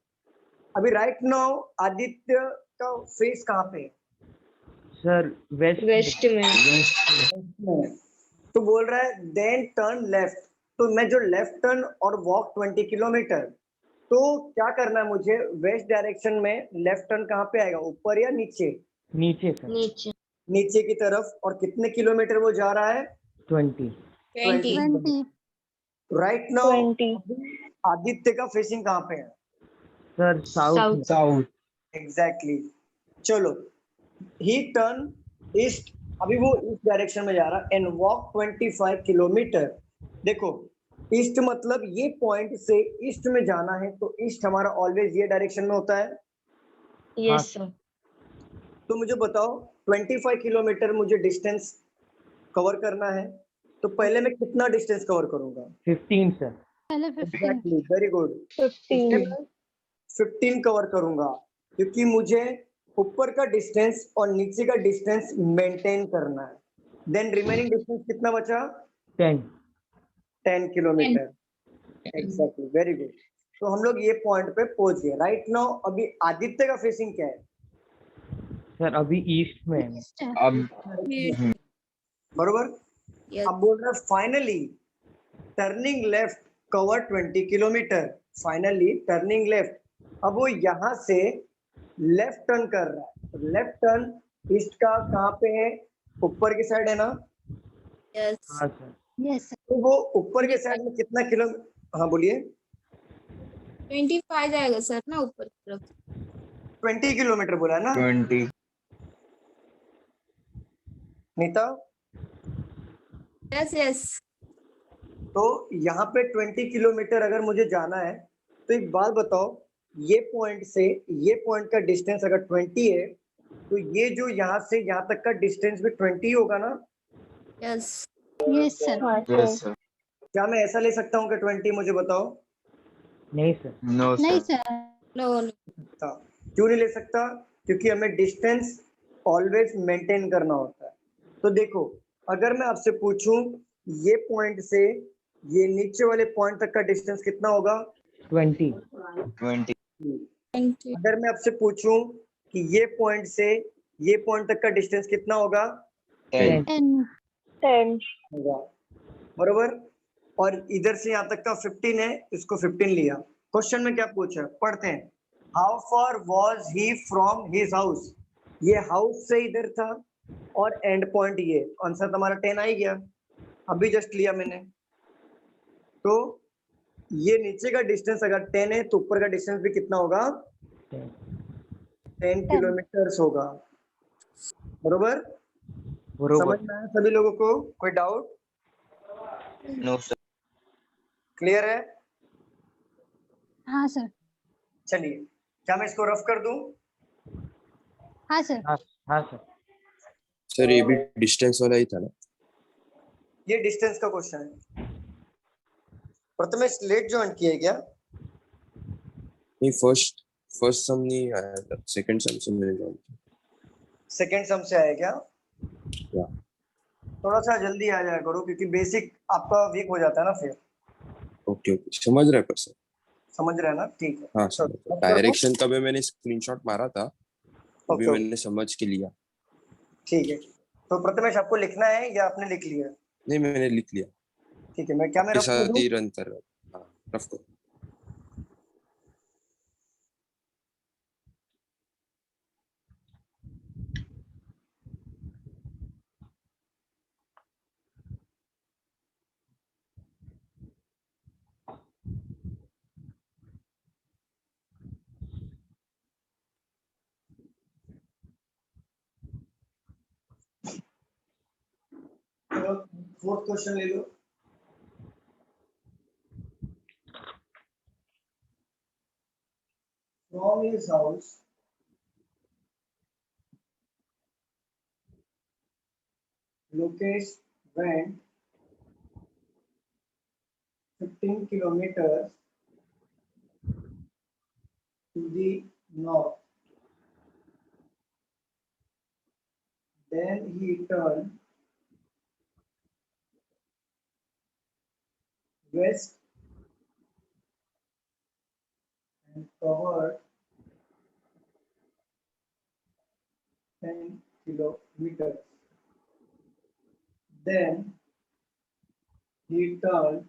अभी राइट नाउ आदित्य का फेस कहाँ पे है? सर वेस्ट West में. तो बोल रहा है देन टर्न लेफ्ट। तो मैं जो लेफ्ट टर्न और वॉक 20 किलोमीटर, तो क्या करना है मुझे? वेस्ट डायरेक्शन में लेफ्ट टर्न कहाँ पे आएगा? ऊपर या नीचे? नीचे सर नीचे. नीचे की तरफ। और कितने किलोमीटर वो जा रहा है? 20 20. 20. Right now 20. आदित्य का फेसिंग कहाँ पे है? Sir south South. South exactly चलो, ही टर्न ईस्ट। अभी वो ईस्ट डायरेक्शन में जा रहा है एंड वॉक 25 किलोमीटर। देखो ईस्ट मतलब ये पॉइंट से ईस्ट में जाना है, तो ईस्ट हमारा ऑलवेज ये डायरेक्शन में होता है। Yes, sir. तो मुझे बताओ 25 किलोमीटर मुझे डिस्टेंस कवर करना है, तो पहले मैं कितना डिस्टेंस कवर करूंगा? 15 सर पहले 15. Exactly very good. 15. 15 कवर करूंगा, क्योंकि मुझे ऊपर का डिस्टेंस और नीचे का डिस्टेंस मेंटेन करना है। देन रिमेनिंग डिस्टेंस कितना बचा? 10 10 किलोमीटर। Exactly very good. तो हम लोग ये पॉइंट पे पहुंच गए। राइट नाउ अभी आदित्य का फेसिंग क्या है? सर अभी ईस्ट में है। East है. अब बरोबर। Yes. अब बोल रहा है finally turning left cover 20 kilometre. Finally turning left. अब वो यहाँ से लेफ्ट टर्न कर रहा है। तो लेफ्ट टर्न ईस्ट का कहाँ पे है? ऊपर की साइड है ना? Yes. हाँ सर Yes sir. तो वो ऊपर के साइड में कितना किलो? हाँ बोलिए। 25 जाएगा सर ना ऊपर की तरफ. 20 किलोमीटर बोला है ना 20 नीता? Yes, yes. तो यहाँ पे 20 किलोमीटर अगर मुझे जाना है, तो एक बात बताओ, ये पॉइंट से ये पॉइंट का डिस्टेंस अगर 20 है, तो ये जो यहाँ से यहाँ तक का डिस्टेंस भी 20 ही होगा ना? Yes. Yes sir. Yes sir क्या मैं ऐसा ले सकता हूँ कि 20? मुझे बताओ। नहीं सर नो नहीं सर sir. No, no. हाँ, क्यों नहीं ले सकता? क्योंकि हमें डिस्टेंस ऑलवेज मेंटेन करना होता है। तो देखो अगर मैं आपसे पूछूं ये पॉइंट से ये नीचे वाले पॉइंट तक का डिस्टेंस कितना होगा? 20 20 20. अगर मैं आपसे पूछूं कि ये पॉइंट से ये पॉइंट तक का डिस्टेंस कितना होगा? 10 10. होगा, बरोबर। और इधर से यहाँ तक का 15 है, इसको 15 लिया। क्वेश्चन में क्या पूछा है? पढ़ते हैं। How far was he from his house? ये हाउस से इधर था और एंड पॉइंट ये। आंसर तुम्हारा 10 आ ही गया, अभी जस्ट लिया मैंने। तो ये नीचे का डिस्टेंस अगर 10 है तो ऊपर का डिस्टेंस भी कितना होगा? 10 किलोमीटर होगा, बरोबर। समझ बरोबर में आया सभी लोगों को? कोई डाउट? नो सर क्लियर है? हाँ sir. चलिए, क्या मैं इसको रफ कर दूं? हाँ sir. हाँ सर सर ये भी डिस्टेंस वाला ही था ना? ये डिस्टेंस का क्वेश्चन है। प्रथमेश लेट ज्वाइन किए क्या? नहीं, फर्स्ट सम नहीं आया था, सेकंड सम से मैंने ज्वाइन किया। सेकंड सम से आया क्या? या थोड़ा सा जल्दी आ जाया करो, क्योंकि बेसिक आपका वीक हो जाता है ना फिर। ओके ओके, समझ रहे पर सर। समझ रहे हैं ना? ठीक है। हाँ चलो, समझ, अब करो। डायरेक्शन का भी मैंने स्क्रीनशॉट मारा था, अभी ओके, मैंने समझ के लिया। ठीक है। तो प्रथमेश आपको लिखना है या आपने लिख लिया? नहीं मैंने लिख लिया, ठीक है, मैं क्या आपके रफ कर साथ दूं? ही रन कर रहा था। हाँ रफ करो। चलो, फोर्थ क्वेश्चन ले लो। From his house, Lokesh went 15 kilometers to the north. Then he turned west and covered 10 kilometers. Then he turned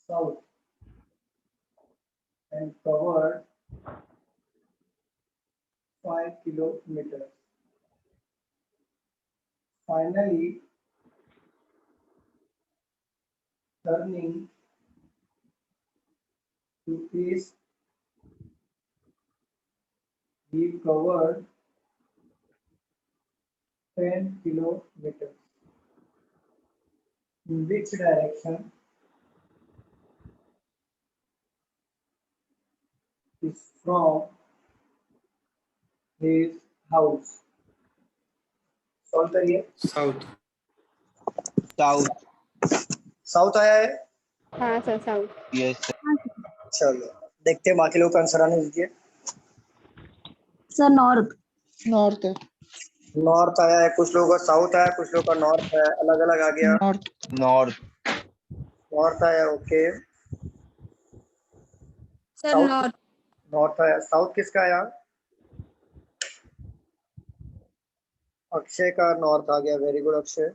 south and covered 5 kilometers. Finally, turning to east, he covered 10 kilometers. In which direction is from his house? Solve करिए। South. South आया है? हाँ sir, south. Yes. चलो, देखते हैं बाकी लोग का आंसर आने दीजिए। Sir north. नॉर्थ है। नॉर्थ आया है, कुछ लोगों का साउथ आया, कुछ लोगों का नॉर्थ है, अलग अलग आ गया। नॉर्थ। नॉर्थ आया, okay. Sir south north. North आया। साउथ किसका आया? अक्षय का नॉर्थ आ गया, वेरी गुड अक्षय।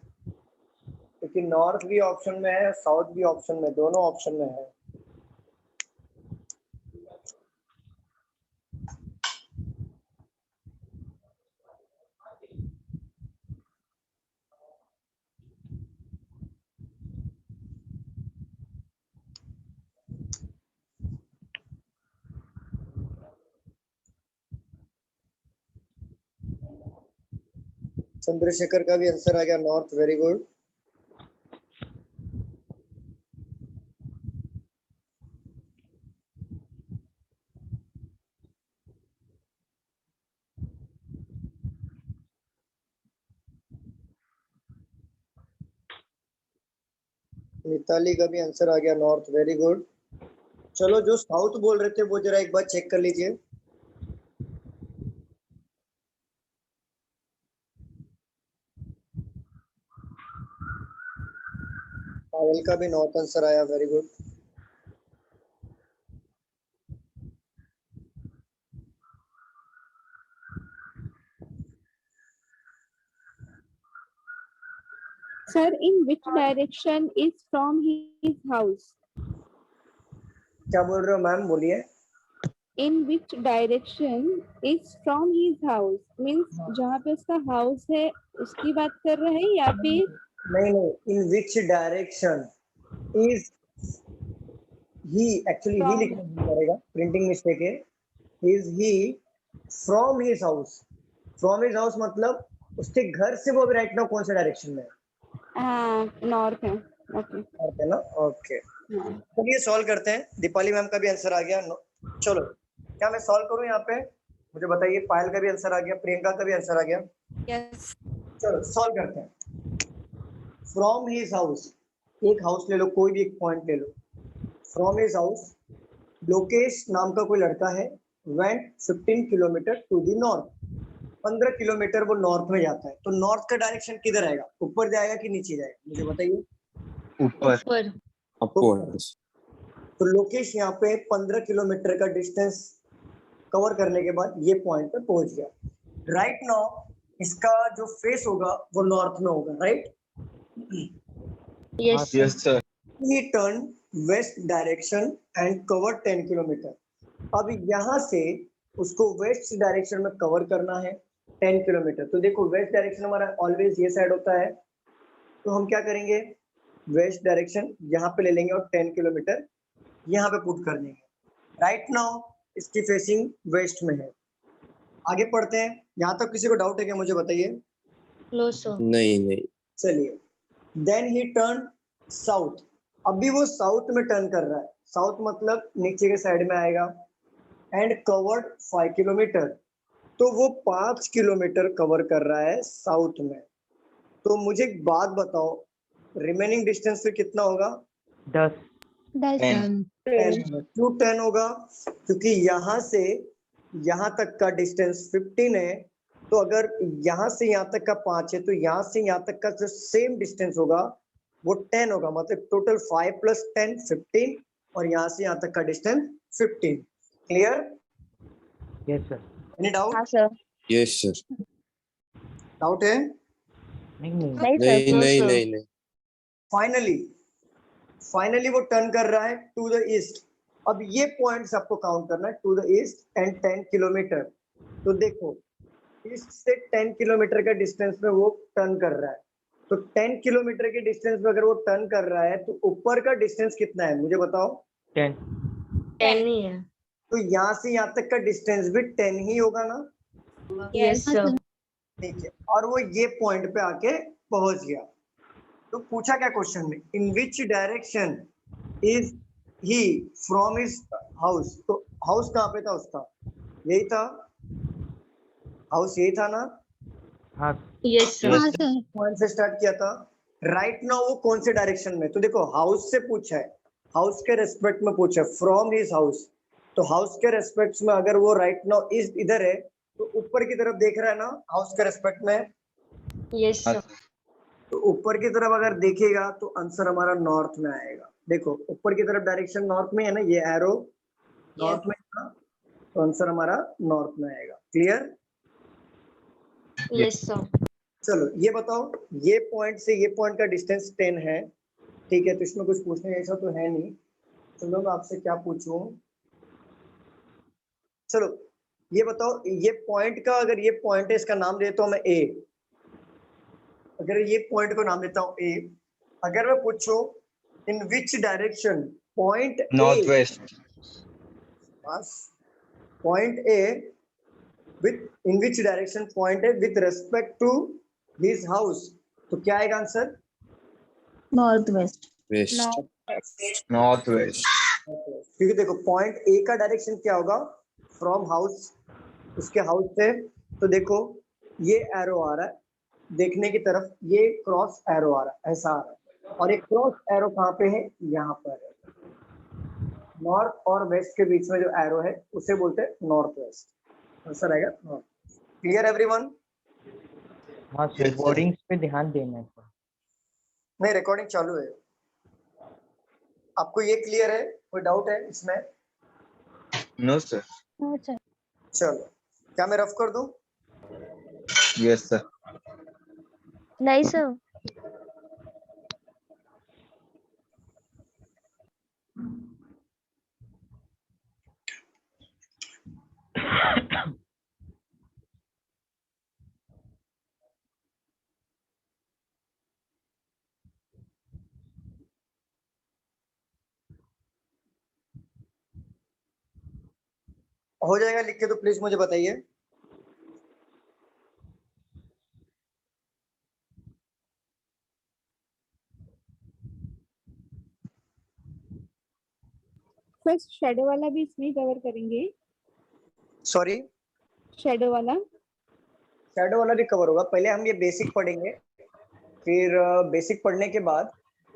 क्योंकि नॉर्थ भी ऑप्शन में है, साउथ भी ऑप्शन में, दोनों ऑप्शन में है। चंद्रशेखर का भी आंसर आ गया नॉर्थ, वेरी गुड। मिताली का भी आंसर आ गया नॉर्थ, वेरी गुड। चलो, जो साउथ बोल रहे थे वो जरा एक बार चेक कर लीजिए। पायल का भी नॉर्थ आंसर आया, very good. Sir, in which direction is from his house? क्या बोल रहे हो मैम, बोलिए। In which direction is from his house? Means जहाँ पे उसका हाउस है उसकी बात कर रहे हैं या फिर? नहीं नहीं, in which direction is he, actually he लिखना पड़ेगा, प्रिंटिंग मिस्टेक है। Is he from his house. From his house मतलब उसके घर से वो अभी राइट नाउ कौन से डायरेक्शन में है? हाँ, नॉर्थ है। ओके। नॉर्थ है ना, ओके। चलिए सॉल्व करते हैं। दीपाली मैम का भी आंसर आ गया। चलो, क्या मैं सॉल्व करूं यहाँ पे? मुझे बताइए। पायल का भी आंसर आ गया, प्रियंका का भी आंसर आ गया। यस। चलो सॉल्व करते हैं। फ्रॉम हिज हाउस, एक हाउस ले लो, कोई भी एक पॉइंट ले लो। फ्रॉम हिज हाउस, लोकेश नाम का कोई लड़का है, went 15 kilometre to the north. 15 kilometre वो नॉर्थ में जाता है। तो नॉर्थ का डायरेक्शन किधर आएगा? ऊपर जाएगा कि नीचे जाएगा? मुझे बताइए। ऊपर ऊपर upwards. तो लोकेश यहाँ पे 15 किलोमीटर का डिस्टेंस कवर करने के बाद ये पॉइंट पे पहुंच गया। राइट नाउ इसका जो फेस होगा वो नॉर्थ में होगा, right? Yes yes sir He turned west direction and covered 10 kilometre. अब यहाँ से उसको वेस्ट डायरेक्शन में कवर करना है 10 किलोमीटर। तो देखो वेस्ट डायरेक्शन हमारा ऑलवेज ये साइड होता है, तो हम क्या करेंगे, वेस्ट डायरेक्शन यहाँ पे ले लेंगे और 10 किलोमीटर यहाँ पे पुट कर देंगे। राइट नाउ इसकी फेसिंग वेस्ट में है। आगे पढ़ते हैं। यहाँ तक किसी को डाउट है क्या, मुझे बताइए। नो सर नहीं चलिए, देन ही टर्न साउथ। अभी वो साउथ में टर्न कर रहा है, साउथ मतलब नीचे के साइड में आएगा। एंड कवर्ड 5 किलोमीटर, तो वो 5 किलोमीटर कवर कर रहा है साउथ में। तो मुझे एक बात बताओ, रिमेनिंग डिस्टेंस फिर कितना होगा? 10 क्यों 10 होगा? क्योंकि यहाँ से यहाँ तक का डिस्टेंस 15 है, तो अगर यहाँ से यहाँ तक का 5 है तो यहाँ से यहाँ तक का जो सेम डिस्टेंस होगा वो 10 होगा। मतलब टोटल 5 + 10 15, और यहाँ से यहाँ तक का distance 15। Clear? Yes sir. Any doubt? हाँ सर। yes sir. डाउट है? नहीं नहीं फाइनली वो टर्न कर रहा है टू द ईस्ट। अब ये पॉइंट्स आपको काउंट करना है, to the east and 10 kilometer. तो देखो ईस्ट से 10 किलोमीटर का डिस्टेंस में वो टर्न कर रहा है, तो 10 किलोमीटर के डिस्टेंस में अगर वो टर्न कर रहा है तो ऊपर का डिस्टेंस कितना है मुझे बताओ। 10 10 ही है। तो यहाँ से यहाँ तक का डिस्टेंस भी 10 ही होगा ना? यस सर ठीक है, और वो ये पॉइंट पे आके पहुंच गया। तो पूछा क्या क्वेश्चन में, in which direction is he from his house. तो हाउस कहाँ पे था उसका? यही था, हाउस यही था ना? हाँ यस सर हाँ सर पॉइंट से स्टार्ट किया था। राइट नाउ वो कौन से डायरेक्शन में? तो देखो हाउस से पूछा है, हाउस के रेस्पेक्ट में पूछा है, फ्रॉम हिज हाउस। तो हाउस के रेस्पेक्ट में अगर वो राइट नाउ इज इधर है तो ऊपर की तरफ देख रहा है ना, हाउस के रेस्पेक्ट में। यस सर तो ऊपर की तरफ अगर देखेगा तो आंसर हमारा नॉर्थ में आएगा। देखो ऊपर की तरफ डायरेक्शन नॉर्थ में है ना, ये एरो नॉर्थ में है ना, तो आंसर हमारा नॉर्थ में आएगा। क्लियर? यस सर चलो ये बताओ, ये पॉइंट से ये पॉइंट का डिस्टेंस 10 है, ठीक है? तो इसमें कुछ पूछने ऐसा तो है नहीं। चलो मैं आपसे क्या पूछूं, चलो ये बताओ, ये पॉइंट का अगर ये पॉइंट है इसका नाम देता हूं मैं ए। अगर ये पॉइंट को नाम देता हूं ए, अगर मैं पूछूं in which direction point north west बस point A with in which direction point A with respect to his house, तो क्या आएगा answer? North west west. North west क्योंकि देखो पॉइंट ए का डायरेक्शन क्या होगा, फ्रॉम हाउस, उसके हाउस से। तो देखो ये एरो आ रहा है देखने की तरफ, ये क्रॉस एरो आ रहा है, ऐसा आ रहा है, और एक क्रॉस एरो कहाँ पे है? यहाँ पर है। नॉर्थ और वेस्ट के बीच में जो एरो है उसे बोलते हैं नॉर्थ वेस्ट। आंसर आएगा नॉर्थ। Clear everyone? हाँ सर, वर्डिंग्स पे ध्यान देना है। नहीं, रिकॉर्डिंग चालू है। आपको ये क्लियर है? कोई डाउट है इसमें? नो सर हाँ सर चलो क्या मैं रफ कर दूं? यस सर नहीं सर। हो जाएगा लिख के तो प्लीज मुझे बताइए। फर्स्ट शेडो वाला भी इसमें कवर करेंगे। सॉरी, शेडो वाला शैडो वाला भी कवर होगा। पहले हम ये बेसिक पढ़ेंगे, फिर बेसिक पढ़ने के बाद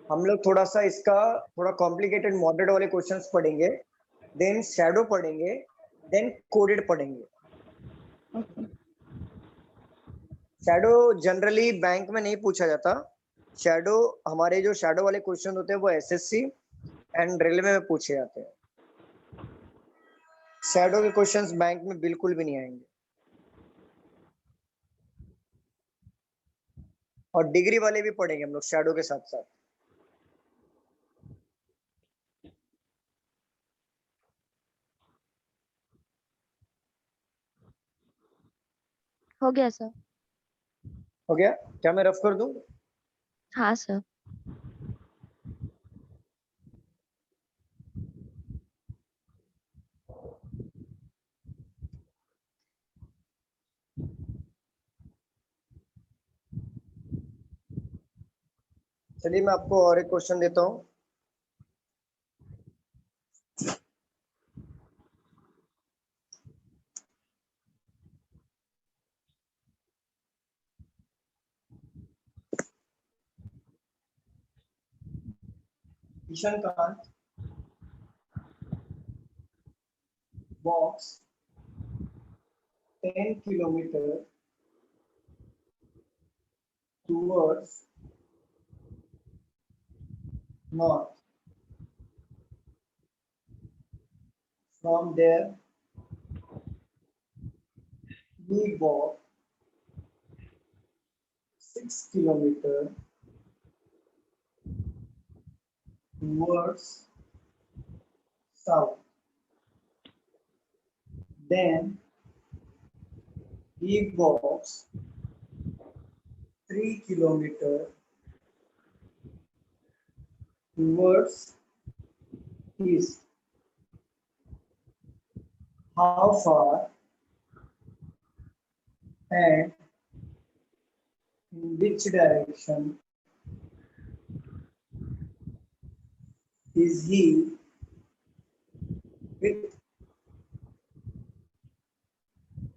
हम लोग थोड़ा सा इसका थोड़ा कॉम्प्लिकेटेड मॉडरेट वाले क्वेश्चंस पढ़ेंगे, देन शैडो पढ़ेंगे, देन कोडेड पढ़ेंगे। ओके शैडो जनरली बैंक में नहीं पूछा जाता, शैडो, हमारे जो शैडो वाले क्वेश्चन होते हैं वो एसएससी एंड रेलवे में पूछे जाते हैं। शैडो के क्वेश्चंस बैंक में बिल्कुल भी नहीं आएंगे। और डिग्री वाले भी पढ़ेंगे हम लोग शैडो के साथ साथ। हो गया सर। हो गया? क्या मैं रफ कर दूं? हाँ सर। चलिए मैं आपको और एक क्वेश्चन देता हूँ। किशनकांत walks 10 kilometers towards north. From there, we walk 6 kilometers towards south. Then he walks 3 kilometers towards east. How far and in which direction is he with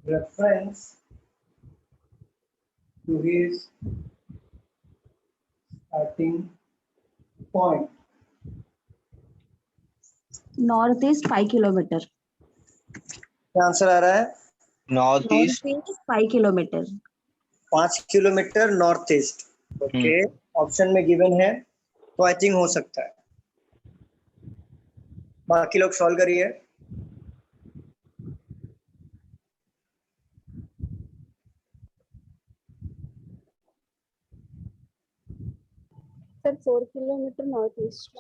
reference to his starting point? North east 5 kilometre. क्या answer आ रहा है? North east 5 kilometre. 5 kilometer north east. Okay, option में given है तो I think हो सकता है। बाकी लोग सॉल्व करिए। Sir 4 kilometre north east.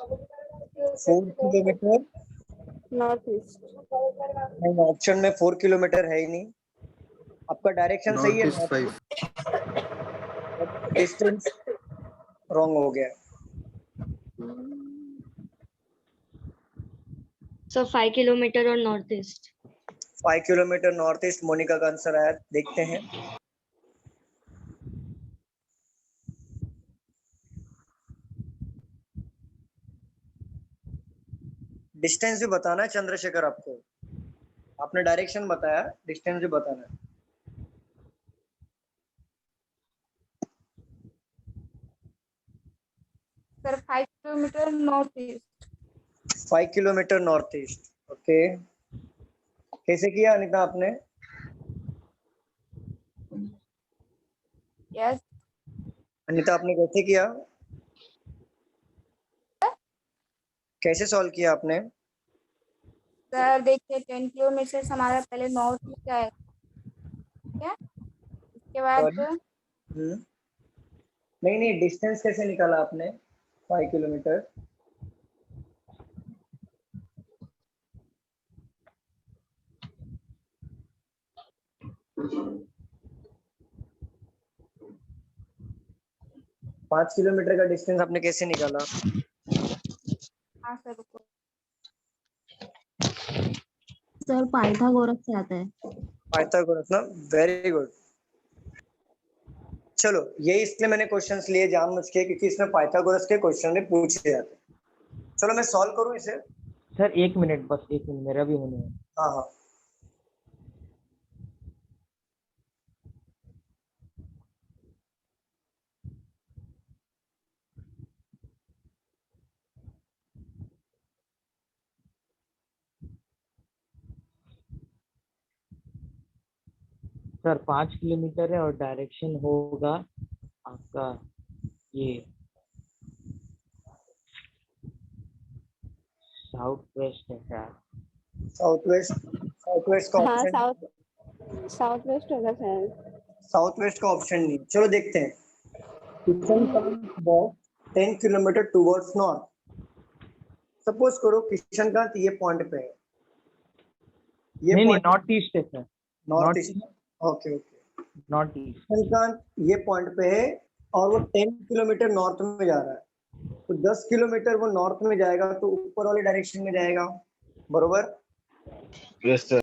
4 kilometre north east. नहीं, ऑप्शन में 4 किलोमीटर है ही नहीं। आपका डायरेक्शन सही है, Northeast 5. डिस्टेंस रॉन्ग हो गया। सर 5 किलोमीटर और north east. 5 kilometer north east Monika का आंसर आया। देखते हैं। डिस्टेंस भी बताना है चंद्रशेखर आपको। आपने डायरेक्शन बताया, डिस्टेंस भी बताना है। Sir 5 kilometer north east. 5 kilometer north east. Okay, कैसे किया अनिता आपने? यस अनिता आपने कैसे किया? कैसे सॉल्व किया आपने? सर देखिए 10 किलोमीटर हमारा पहले नॉर्थ ईस्ट है, ठीक है, उसके बाद नहीं नहीं, डिस्टेंस कैसे निकाला आपने 5 किलोमीटर? पाँच किलोमीटर का डिस्टेंस आपने कैसे निकाला? हाँ सर रुको। सर पाइथागोरस से आता है। पाइथागोरस ना, वेरी गुड। चलो, ये इसलिए मैंने क्वेश्चंस लिए जानबूझ के क्योंकि इसमें पाइथागोरस के क्वेश्चन भी पूछे जाते हैं। चलो मैं सॉल्व करूं इसे। सर 1 मिनट, बस 1 मिनट, मेरा भी होने है। हाँ हाँ, सर 5 किलोमीटर है और डायरेक्शन होगा आपका ये साउथ वेस्ट है शायद। साउथ वेस्ट का हाँ ऑप्शन साउथ वेस्ट होगा शायद। साउथ वेस्ट का ऑप्शन नहीं। चलो देखते हैं। Kishankant walk 10 kilometre towards north. Suppose करो किशनकांत ये पॉइंट पे है, ये नहीं पॉइंट नॉर्थ ईस्ट है sir, north east. Okay okay, north east. Kishankant ये पॉइंट पे है और वो 10 किलोमीटर नॉर्थ में जा रहा है, तो 10 किलोमीटर वो नॉर्थ में जाएगा तो ऊपर वाले डायरेक्शन में जाएगा, बरोबर। Yes sir.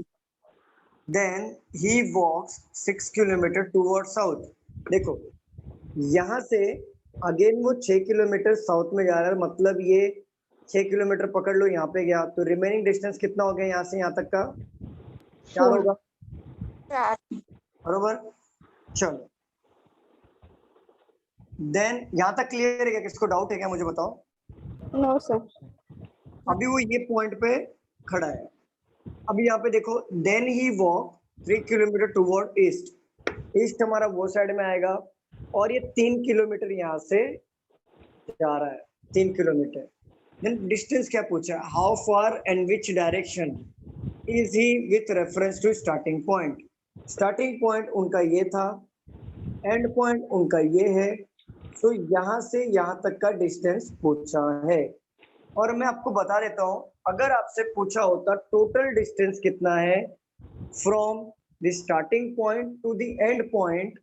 Then he walks 6 kilometer toward south. देखो यहाँ से अगेन वो 6 किलोमीटर साउथ में जा रहा है, मतलब ये 6 किलोमीटर पकड़ लो, यहाँ पे गया तो रिमेनिंग डिस्टेंस कितना हो गया यहाँ से यहाँ तक का? 4 होगा, बरोबर। चलो देन यहाँ तक क्लियर है क्या? किसको डाउट है क्या मुझे बताओ। No sir. अभी वो ये पॉइंट पे खड़ा है। अभी यहाँ पे देखो, then he walk 3 kilometer toward east. East हमारा वो साइड में आएगा और ये 3 किलोमीटर यहाँ से जा रहा है, 3 किलोमीटर। देन डिस्टेंस क्या पूछा? How far and which direction is he with reference to starting point. Starting point उनका ये था, एंड पॉइंट उनका ये है, तो यहाँ से यहाँ तक का डिस्टेंस पूछा है। और मैं आपको बता देता हूँ, अगर आपसे पूछा होता टोटल डिस्टेंस कितना है from the starting point two the end point,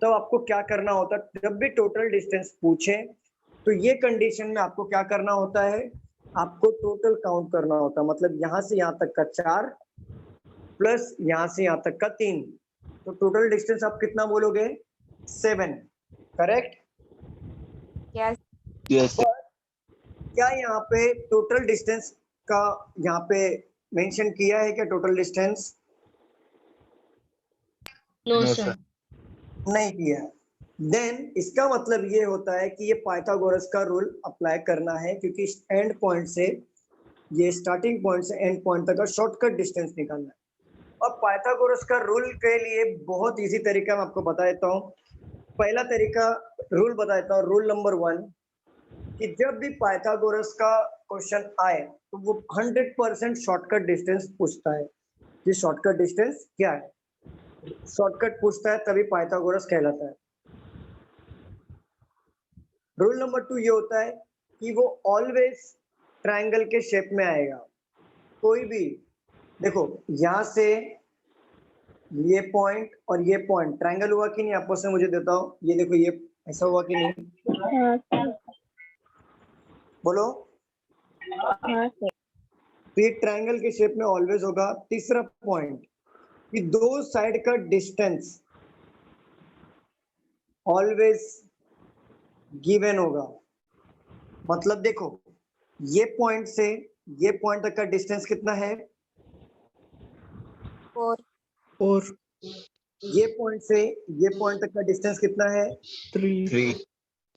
तो आपको क्या करना होता? जब भी टोटल डिस्टेंस पूछे तो ये कंडीशन में आपको क्या करना होता है? आपको टोटल काउंट करना होता है। मतलब यहाँ से यहाँ तक का 4 प्लस यहाँ से यहाँ तक का 3, तो टोटल डिस्टेंस आप कितना बोलोगे? 7, करेक्ट? Yes sir. क्या यहाँ पे टोटल डिस्टेंस का यहाँ पे मेंशन किया है क्या? Total distance no No, sir. नहीं किया। देन इसका मतलब ये होता है कि ये पाइथागोरस का रूल अप्लाई करना है, क्योंकि एंड पॉइंट से ये स्टार्टिंग पॉइंट से एंड पॉइंट तक का शॉर्टकट डिस्टेंस निकालना है। और पाइथागोरस का रूल के लिए बहुत इजी तरीका मैं आपको बता देता हूँ। पहला तरीका रूल बता देता हूँ, रूल नंबर 1, कि जब भी पाइथागोरस का क्वेश्चन आए तो वो 100% शॉर्टकट डिस्टेंस पूछता है। ये शॉर्टकट डिस्टेंस क्या है? शॉर्टकट पूछता है तभी पाइथागोरस कहलाता है। रूल नंबर 2 ये होता है कि वो ऑलवेज ट्रायंगल के शेप में आएगा। कोई भी देखो यहाँ से ये पॉइंट और ये पॉइंट ट्रायंगल हुआ कि नहीं आपस में? मुझे देता हूँ, ये देखो ये ऐसा हुआ कि नहीं? बोलो। तो ये ट्रायंगल के शेप में ऑलवेज होगा। तीसरा पॉइंट कि दो साइड का डिस्टेंस ऑलवेज गिवन होगा। मतलब देखो ये पॉइंट से ये पॉइंट तक का डिस्टेंस कितना है? 4 ये पॉइंट से ये पॉइंट तक का डिस्टेंस कितना है? 3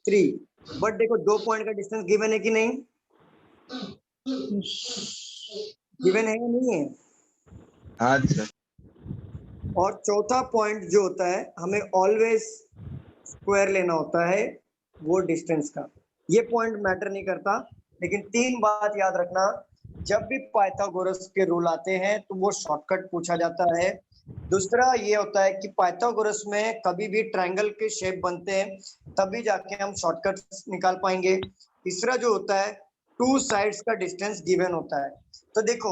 3। बट देखो दो पॉइंट का डिस्टेंस गिवन है कि नहीं? गिवन है या नहीं है? हाँ सर। और चौथा पॉइंट जो होता है, हमें ऑलवेज स्क्वायर लेना होता है वो डिस्टेंस का। ये पॉइंट मैटर नहीं करता, लेकिन 3 बात याद रखना। जब भी पाइथागोरस के रूल आते हैं तो वो शॉर्टकट पूछा जाता है। दूसरा ये होता है कि पाइथागोरस में कभी भी ट्रायंगल के शेप बनते हैं, तभी जाके हम शॉर्टकट निकाल पाएंगे। तीसरा जो होता है 2 साइड्स का डिस्टेंस गिवन होता है। तो देखो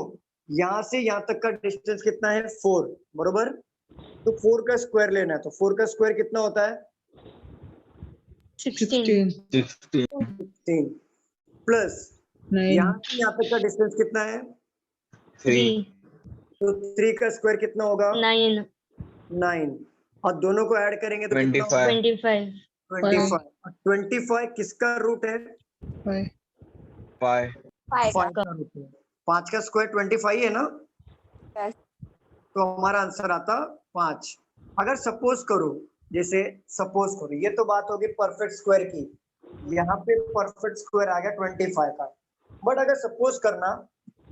यहाँ से यहाँ तक का डिस्टेंस कितना है? 4, बरोबर। तो 4 का स्क्वायर लेना है, तो 4 का स्क्वायर कितना होता है? 16। 16 प्लस 9 यहाँ से यहाँ तक का डिस्टेंस कितना है? 3 तो 3 का स्क्वायर कितना होगा? 9 9। और दोनों को ऐड करेंगे तो कितना होगा? 25 25। और 25 किसका रूट है? 5 5 5 का रूट है। 5 का स्क्वायर 25 है ना? तो हमारा आंसर आता 5। अगर सपोज करो, जैसे सपोज करो, ये तो बात होगी परफेक्ट स्क्वायर की, यहाँ पे परफेक्ट स्क्वायर आ गया 25 का। बट अगर सपोज करना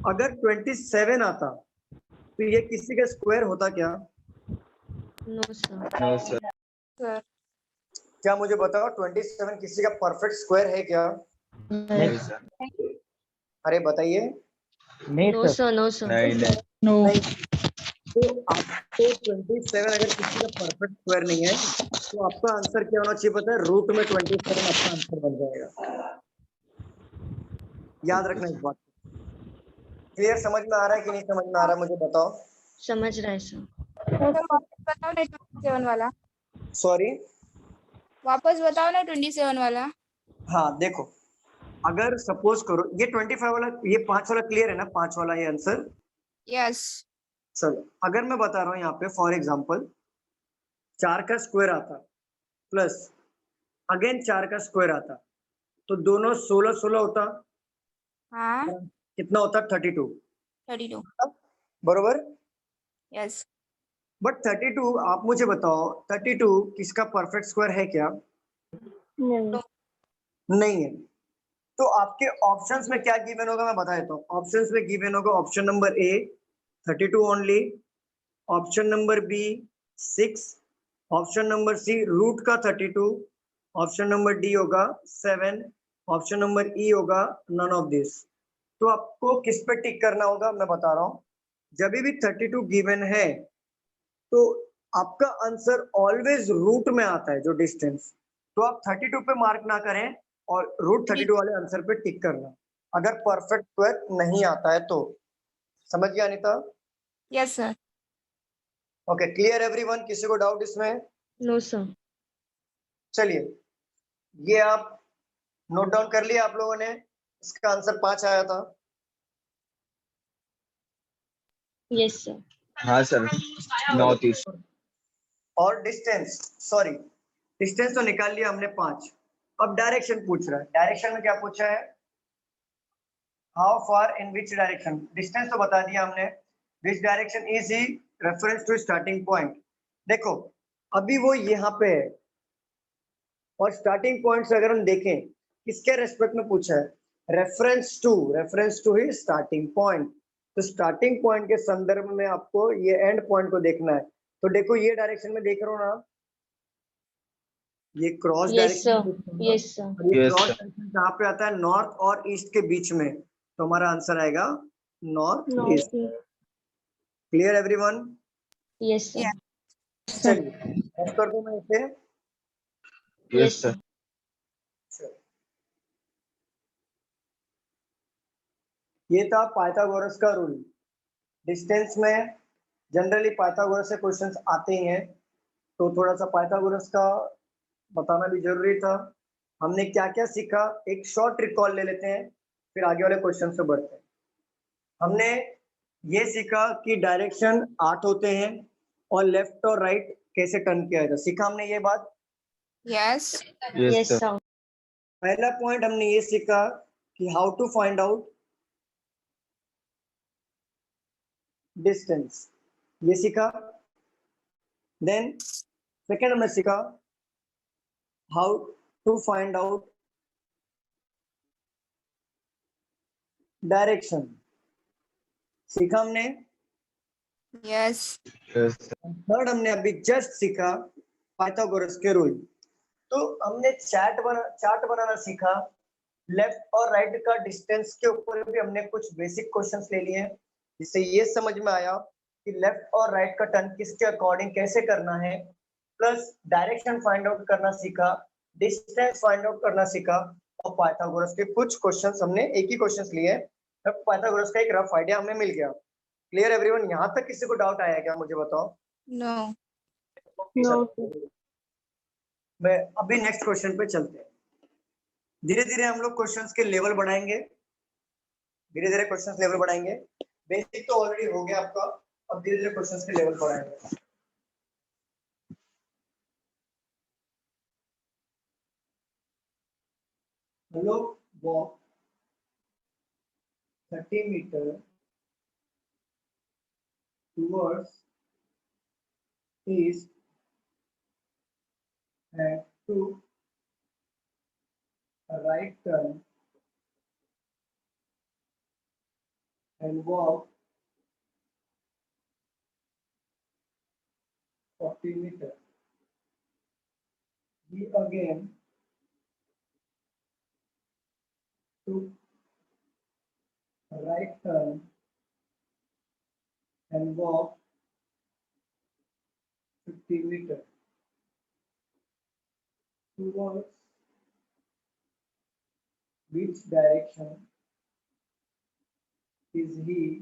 अगर 27 आता तो ये किसी का स्क्वायर होता क्या? No sir. No sir. क्या मुझे बताओ 27 किसी का परफेक्ट स्क्वायर है क्या? नहीं सर। अरे बताइए। नहीं no sir sir no sir नहीं नहीं No. नहीं। तो आपको 27 अगर किसी का परफेक्ट स्क्वायर नहीं है तो आपका आंसर क्या होना चाहिए पता है, रूट में 27 आपका आंसर बन जाएगा। याद रखना इस बात को। क्लियर, समझ में आ रहा है कि नहीं समझ में आ रहा है, मुझे बताओ। समझ रहा है सर। बताओ ना 27 वाला, सॉरी, वापस बताओ ना 27 वाला। हाँ देखो, अगर सपोज करो ये 25 वाला, ये 5 वाला क्लियर है ना, 5 वाला ये आंसर। यस। चलो अगर मैं बता रहा हूँ यहाँ पे फॉर एग्जांपल 4 का स्क्वायर आता प्लस अगेन 4 का स्क्वायर आता तो दोनों 16 16 होता, हाँ कितना होता 32, 32। बरोबर। यस। बट 32 आप मुझे बताओ 32 किसका परफेक्ट स्क्वायर है क्या? नहीं। नहीं है। तो आपके ऑप्शंस में क्या गिवन होगा मैं बता देता हूँ। ऑप्शंस में गिवन होगा option number A 32 only, option number B 6, option number C root का 32, ऑप्शन नंबर डी होगा 7, ऑप्शन नंबर ई होगा नन ऑफ दिस। तो आपको किस पे टिक करना होगा मैं बता रहा हूँ। जब भी 32 गिवन है तो आपका आंसर ऑलवेज रूट में आता है जो डिस्टेंस, तो आप 32 पे मार्क ना करें और रूट 32 वाले आंसर पे टिक करना अगर परफेक्ट स्क्वायर नहीं आता है तो। समझ गया Anita? Yes sir. Okay, clear everyone, किसी को डाउट इसमें? No sir. चलिए ये आप नोट डाउन कर लिया आप लोगों ने, इसका आंसर 5 आया था। Yes sir. हाँ सर, नॉर्थ ईस्ट। और डिस्टेंस, सॉरी डिस्टेंस तो निकाल लिया हमने 5। अब डायरेक्शन पूछ रहा है। डायरेक्शन में क्या पूछा है? How far in which direction. Distance तो बता दिया हमने, which direction is he reference to starting point. देखो अभी वो यहाँ पे है और स्टार्टिंग पॉइंट से अगर हम देखें किसके रेस्पेक्ट में पूछा है, reference to he starting point. तो स्टार्टिंग पॉइंट के संदर्भ में आपको ये एंड पॉइंट को देखना है। तो देखो ये डायरेक्शन में देख रहे हो ना, ये cross yes sir. Direction, yes sir. ये Yes, क्रॉस sir. डायरेक्शन कहाँ पे आता है? नॉर्थ और ईस्ट के बीच में, तो हमारा आंसर आएगा north east. Clear everyone? Yes sir. चलिए अब कर दूं मैं इसे। Yes sir. ये था पाइथागोरस का रूल। डिस्टेंस में जनरली पाइथागोरस से क्वेश्चंस आते ही हैं, तो थोड़ा सा पाइथागोरस का बताना भी जरूरी था। हमने क्या क्या सीखा, एक शॉर्ट रिकॉल ले लेते हैं फिर आगे वाले क्वेश्चन से बढ़ते हैं। हमने ये सीखा कि डायरेक्शन 8 होते हैं और लेफ्ट और राइट कैसे टर्न किया जाता है, सीखा हमने ये बात। यस। Yes sir. पहला पॉइंट हमने ये सीखा कि how to find out distance, ये सीखा। देन सेकेंड हमने सीखा how to find out direction, सीखा हमने। यस। थर्ड हमने अभी जस्ट सीखा पाइथागोरस के रूल। तो हमने चार्ट बनाना सीखा। लेफ्ट और राइट का डिस्टेंस के ऊपर भी हमने कुछ बेसिक क्वेश्चंस ले लिए, जिससे ये समझ में आया कि लेफ्ट और राइट का टर्न किसके अकॉर्डिंग कैसे करना है। प्लस डायरेक्शन फाइंड आउट करना सीखा, डिस्टेंस फाइंड आउट करना सीखा, और पाइथागोरस के कुछ क्वेश्चंस हमने एक ही क्वेश्चंस लिए, तब पाइथागोरस का एक रफ आइडिया हमें मिल गया। Clear everyone? यहाँ तक किसी को डाउट आया क्या, मुझे बताओ। नो। मैं अभी नेक्स्ट क्वेश्चन पे चलते हैं। धीरे धीरे हम लोग क्वेश्चंस के लेवल बढ़ाएंगे, धीरे धीरे क्वेश्चंस लेवल बढ़ाएंगे। बेसिक तो ऑलरेडी हो गया आपका, अब धीरे धीरे क्वेश्चंस के लेवल बढ़ाएंगे। Hello walk 30 meter towards east and to a right turn and walk 40 meters. We again took a right turn and walk 50 meters towards which direction is he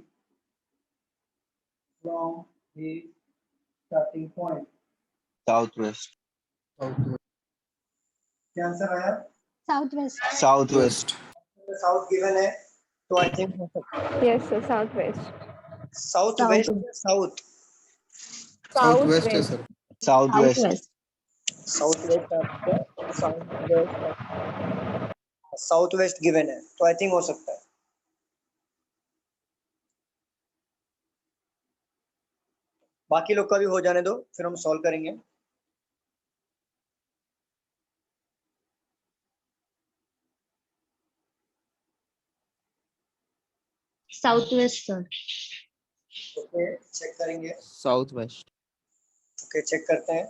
from his starting point? Southwest. क्या answer आया? Southwest. Southwest. South given है तो I think हो सकता है Yes, sir. Southwest. South west या south Southwest. है sir Southwest. South west south west given है तो आई थिंक हो सकता है बाकी लोग का भी हो जाने दो फिर हम सॉल्व करेंगे Southwest, sir. ओके चेक करेंगे साउथ वेस्ट ओके चेक करते हैं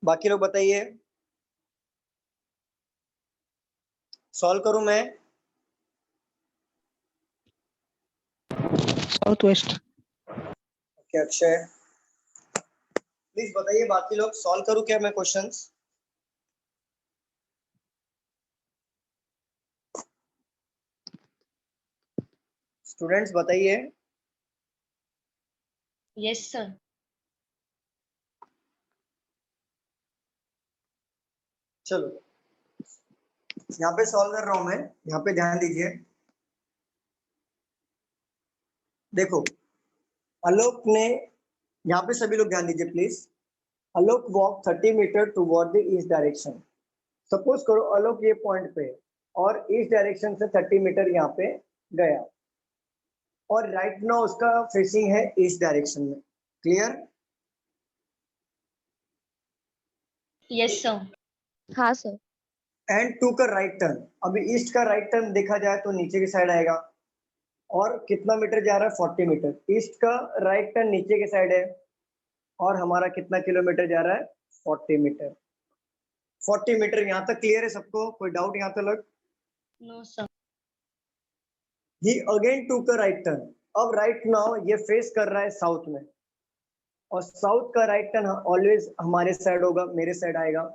बाकी लोग बताइए सॉल्व करूं मैं Southwest. ओके अक्षय प्लीज बताइए बाकी लोग सॉल्व करूं क्या मैं क्वेश्चंस स्टूडेंट्स बताइए Yes, sir. चलो यहाँ पे सॉल्व कर रहा हूं मैं यहाँ पे ध्यान दीजिए देखो आलोक ने यहाँ पे सभी लोग ध्यान दीजिए please Alok walk 30 meter toward the east direction suppose करो आलोक ये पॉइंट पे है और ईस्ट डायरेक्शन से 30 मीटर यहाँ पे गया और राइट नाउ उसका फेसिंग है ईस्ट डायरेक्शन में क्लियर Yes, sir. हाँ सर। एंड टू का राइट टर्न अभी ईस्ट का राइट टर्न देखा जाए तो नीचे की साइड आएगा और कितना मीटर जा रहा है 40 मीटर ईस्ट का राइट टर्न नीचे की साइड है और हमारा कितना किलोमीटर जा रहा है 40 मीटर 40 मीटर यहाँ तक क्लियर है सबको कोई डाउट यहाँ तक No, sir. He again to का राइट टर्न अब राइट नाउ ये फेस कर रहा है साउथ में और साउथ का राइट टर्न ऑलवेज हमारे साइड होगा मेरे साइड आएगा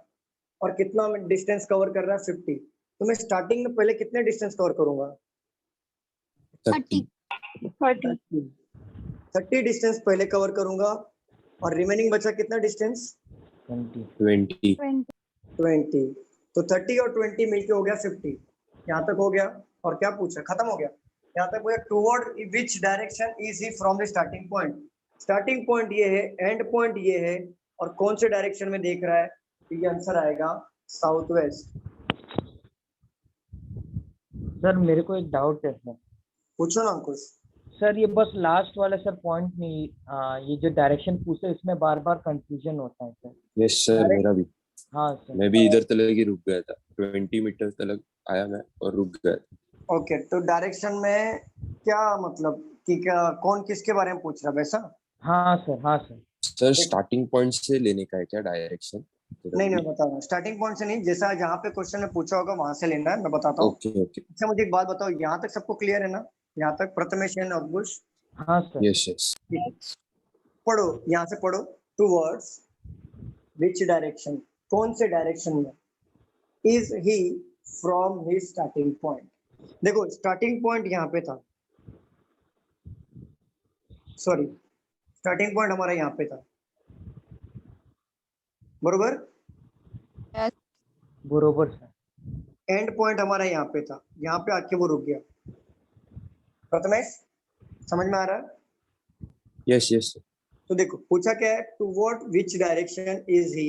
और कितना डिस्टेंस कवर कर रहा है 50 तो मैं स्टार्टिंग में पहले कितने डिस्टेंस कवर करूंगा 30. 30 डिस्टेंस पहले कवर करूंगा और रिमेनिंग बचा कितना डिस्टेंस 20 20 तो 30 और 20 मिलके हो गया 50 यहाँ तक हो गया और क्या पूछा खत्म हो गया यहाँ तक हो गया toward which direction is he from the starting point ये है एंड पॉइंट ये है और कौन से डायरेक्शन में देख रहा है तो ये आंसर आएगा साउथ वेस्ट सर मेरे को एक डाउट है सर पूछो ना अंकुश सर ये बस लास्ट वाला सर पॉइंट नहीं ये जो डायरेक्शन पूछे इसमें बार बार कंफ्यूजन होता है सर यस सर मेरा भी हाँ सर मैं भी इधर तक ही रुक गया था 20 मीटर तक आया मैं और रुक गया ओके तो डायरेक्शन में क्या मतलब कि क्या कौन किसके बारे में पूछ रहा है वैसा हाँ सर सर स्टार्टिंग पॉइंट से लेने का है क्या डायरेक्शन नहीं बता रहा हूँ स्टार्टिंग पॉइंट से नहीं जैसा जहाँ पे क्वेश्चन में पूछा होगा वहां से लेना है मैं बताता हूँ ओके अच्छा मुझे एक बात बताओ यहाँ तक सबको क्लियर है ना यहाँ तक प्रथमेश और अंकुश हाँ सर यस पढ़ो यहाँ से पढ़ो टुवर्ड्स विच डायरेक्शन कौन से डायरेक्शन में is he from his starting point देखो स्टार्टिंग पॉइंट यहाँ पे था सॉरी स्टार्टिंग पॉइंट हमारा यहाँ पे था बरोबर बरोबर सर एंड पॉइंट हमारा यहाँ पे था यहाँ पे आके वो रुक गया प्रथमेश समझ में आ रहा है यस तो देखो पूछा क्या है toward which direction is he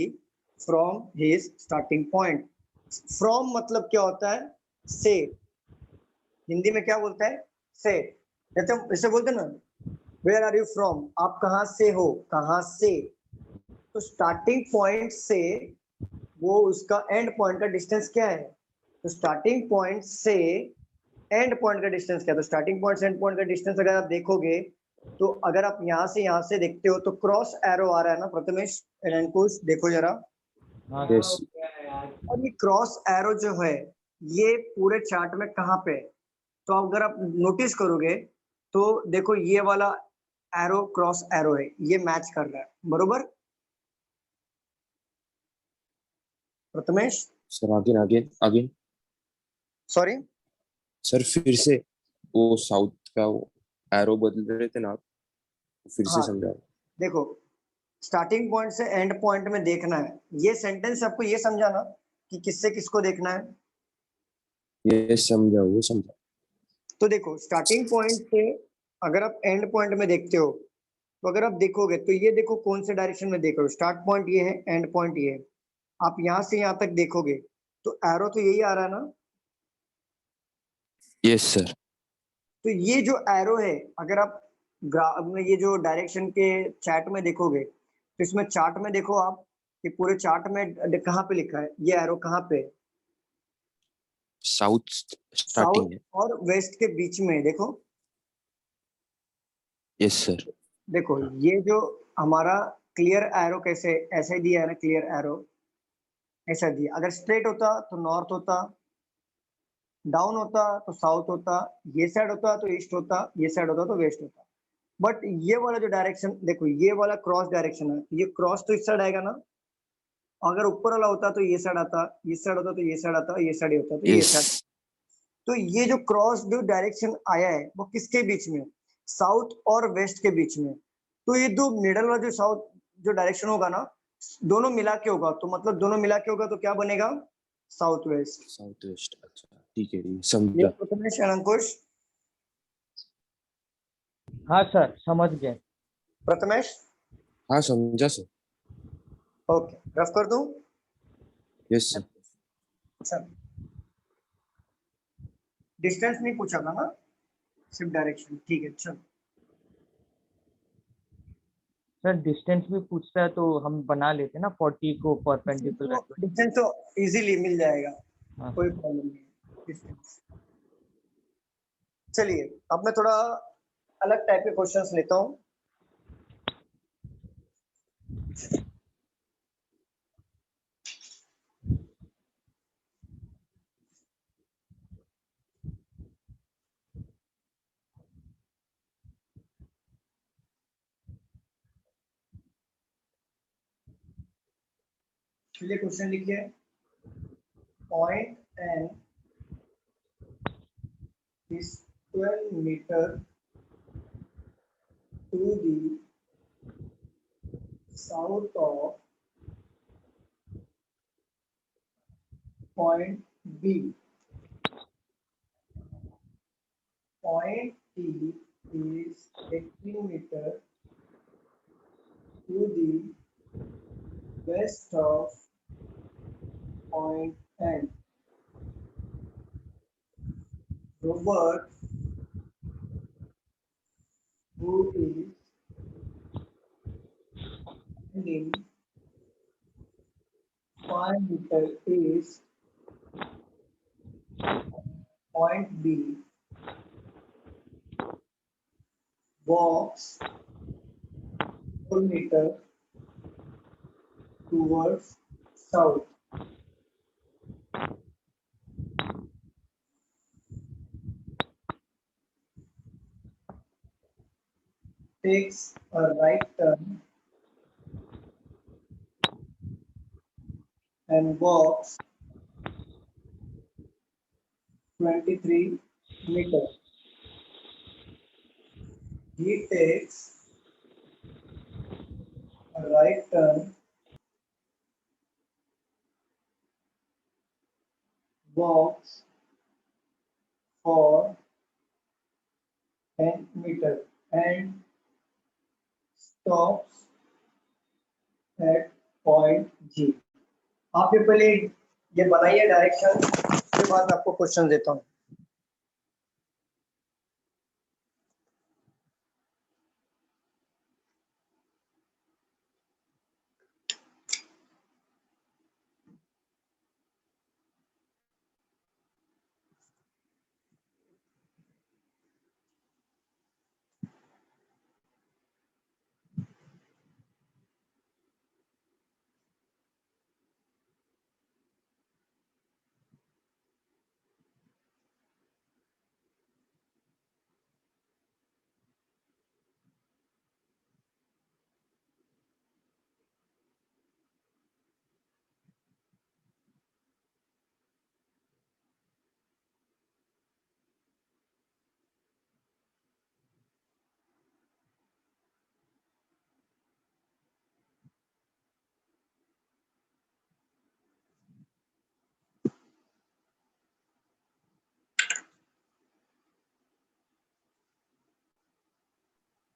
from his starting point from मतलब क्या होता है से हिंदी में क्या बोलता है से जैसे बोलते ना वेयर आर यू फ्रॉम आप कहाँ से हो कहाँ से तो स्टार्टिंग पॉइंट से वो उसका एंड पॉइंट का डिस्टेंस क्या है। तो स्टार्टिंग पॉइंट से एंड पॉइंट का डिस्टेंस क्या है। तो स्टार्टिंग पॉइंट से एंड पॉइंट का डिस्टेंस अगर आप देखोगे तो अगर आप यहाँ से देखते हो तो क्रॉस एरो आ रहा है ना प्रथमेश एंड अंकुश, देखो जरा। हाँ Yes. सर। और ये क्रॉस एरो जो है ये पूरे चार्ट में कहाँ पे है। तो अगर आप नोटिस करोगे तो देखो ये वाला एरो क्रॉस एरो है, ये मैच कर रहा है, बरोबर Prathamesh. Sir again again again sorry sir फिर से वो साउथ का वो एरो बदल रहे थे ना आप, फिर से हाँ समझाओ। देखो स्टार्टिंग पॉइंट से एंड पॉइंट में देखना है। ये सेंटेंस आपको ये समझाना कि किससे किसको देखना है। ये समझाओ, वो समझाओ। तो देखो स्टार्टिंग पॉइंट से अगर आप एंड पॉइंट में देखते हो तो अगर आप देखोगे तो ये देखो कौन से डायरेक्शन में देख रहे हो। स्टार्ट पॉइंट ये है, एंड पॉइंट ये है। आप यहाँ से यहाँ तक देखोगे तो एरो तो यही आ रहा है ना। Yes sir. तो ये जो एरो है अगर आप ग्राफ में ये जो डायरेक्शन के चैट में देखोगे तो इसमें चार्ट में देखो आप कि पूरे चार्ट में कहाँ पे लिखा है ये एरो, कहाँ पे। साउथ स्टार्टिंग साउथ है। और वेस्ट के बीच में देखो। Yes sir. देखो ये जो हमारा क्लियर एरो कैसे ऐसे दिया है ना, क्लियर एरो ऐसा दिया। अगर स्ट्रेट होता तो नॉर्थ होता, डाउन होता तो साउथ होता, ये साइड होता तो ईस्ट होता, ये साइड होता तो वेस्ट होता। बट ये वाला जो डायरेक्शन देखो ये वाला क्रॉस डायरेक्शन है, ये क्रॉस तो इस साइड आएगा ना। अगर ऊपर वाला होता तो ये साइड आता, ये साइड होता तो ये साइड आता, ये साइड होता तो ये यस। साइड। तो ये जो क्रॉस जो डायरेक्शन आया है वो किसके बीच में, साउथ और वेस्ट के बीच में। तो ये दो मिडल वाला जो साउथ जो डायरेक्शन होगा ना दोनों मिला के होगा, तो मतलब दोनों मिला के होगा तो क्या बनेगा, साउथ वेस्ट। South west. अच्छा ठीक है, ये समझा। प्रथमेश और अंकुश। हाँ सर समझ गए। प्रथमेश हाँ समझा सर। ओके रफ कर दूं। Yes sir. चल डिस्टेंस नहीं पूछा था ना, सिर्फ डायरेक्शन, ठीक है चल। सर डिस्टेंस भी पूछता है तो हम बना लेते ना 40 को परपेंडिकुलर। डिस्टेंस तो इजीली मिल जाएगा, हाँ कोई प्रॉब्लम नहीं डिस्टेंस। चलिए अब मैं थोड़ा अलग टाइप के क्वेश्चंस लेता हूँ। चलिए क्वेश्चन लिखिए। Point N is 12 meter to the south of point B. Point E is 18 meter to the west of point N. Robert, who is standing 5 meter is point B, walks 4 meter towards south. Takes a right turn and walks 23 meters. He takes a right turn, walks for 10 meters and stops at point G. आप ये पहले ये बनाइए direction, उसके बाद आपको question देता हूँ।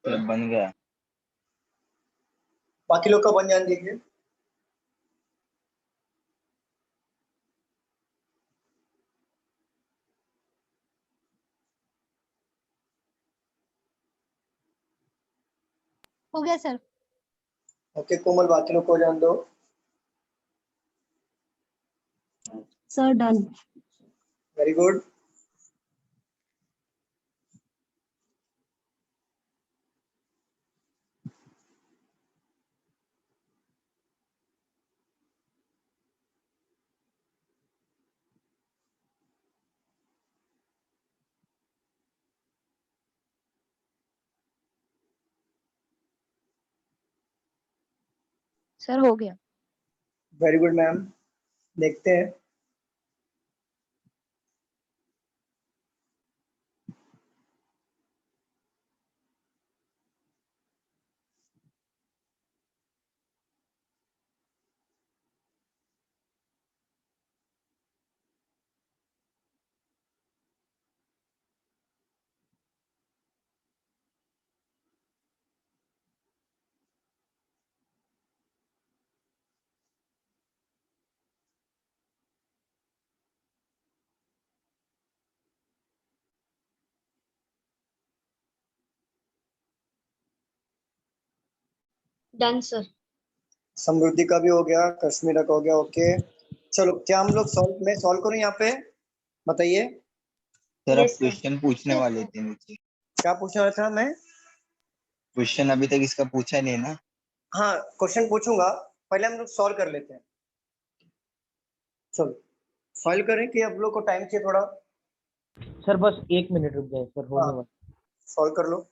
बन गया। बाकी लोग का बन जान दीजिए। हो गया सर। ओके कोमल, बाकी लोग को जान दो। Sir done. Very good. Sir हो गया। वेरी गुड मैम, देखते हैं। Done sir. समृद्धि का भी हो गया, कश्मीरा का हो गया। ओके चलो, क्या हम लोग सॉल्व, मैं सॉल्व करूं यहाँ पे? बताइए। सर आप Yes, sir. क्वेश्चन पूछने वाले थे नीचे। क्या पूछना था मैं? क्वेश्चन अभी तक इसका पूछा नहीं ना। हाँ क्वेश्चन पूछूंगा, पहले हम लोग सॉल्व कर लेते हैं। चलो सॉल्व करें कि आप लोग को टाइम चाहिए थोड़ा? सर बस 1 मिनट रुक जाए सर, होने वाला। सॉल्व कर लो।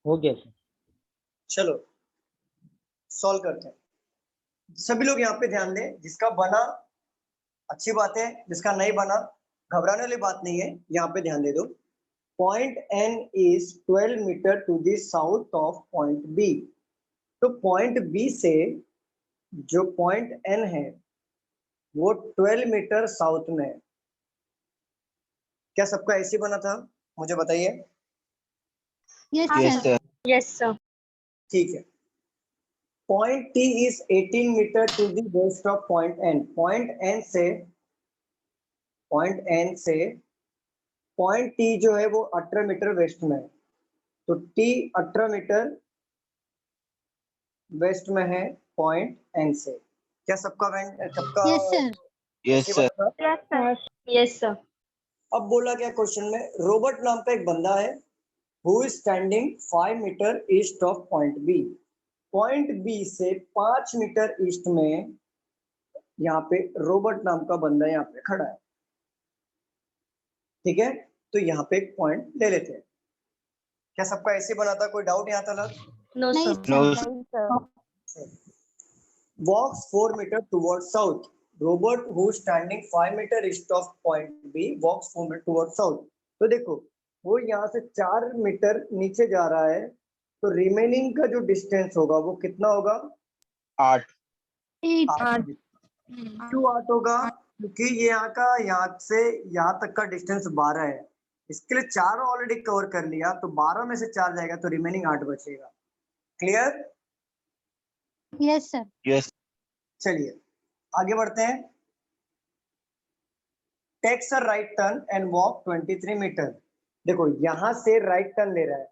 हो गया सर। चलो सॉल्व करते हैं। सभी लोग यहाँ पे ध्यान दें, जिसका बना अच्छी बात है, जिसका नहीं बना घबराने वाली बात नहीं है, यहाँ पे ध्यान दे दो। Point N is 12 meter to the south of point B। तो पॉइंट B से जो पॉइंट N है वो 12 मीटर साउथ में है। क्या सबका ऐसे बना था? मुझे बताइए। Yes yes sir. Sir. Yes, sir. ठीक है। Point T is 18 meter to the west of point N। Point N से पॉइंट T जो है वो 18 मीटर वेस्ट में है। तो T 18 मीटर वेस्ट में है पॉइंट N से। क्या सबका यस सर। यस ऐसे सर। बना था? Yes, sir. Yes, sir. अब बोला क्या क्वेश्चन में, रॉबर्ट नाम का एक बंदा है who is standing 5 meter east of point B। Point B से 5 मीटर ईस्ट में यहाँ पे रॉबर्ट नाम का बंदा यहाँ पे खड़ा है। ठीक है, तो यहाँ पे एक पॉइंट ले लेते हैं। क्या सबका ऐसे बना था? कोई डाउट यहाँ तक? No, नहीं sir. No sir. Walks 4 meter towards south. Robert who is standing 5 meter east of point B walks 4 meter towards south. तो देखो वो यहाँ से 4 मीटर नीचे जा रहा है, तो रिमेनिंग का जो डिस्टेंस होगा वो कितना होगा? 8। 8। क्यों 8 होगा? क्योंकि ये यहाँ से यहाँ तक का डिस्टेंस 12 है। इसके लिए 4 ऑलरेडी कवर कर लिया, तो 12 में से 4 जाएगा तो रिमेनिंग 8 बचेगा। क्लियर? Yes sir. यस। चलिए आगे बढ़ते हैं। Takes a right turn and walk 23 meter. देखो यहां से राइट टर्न ले रहा है,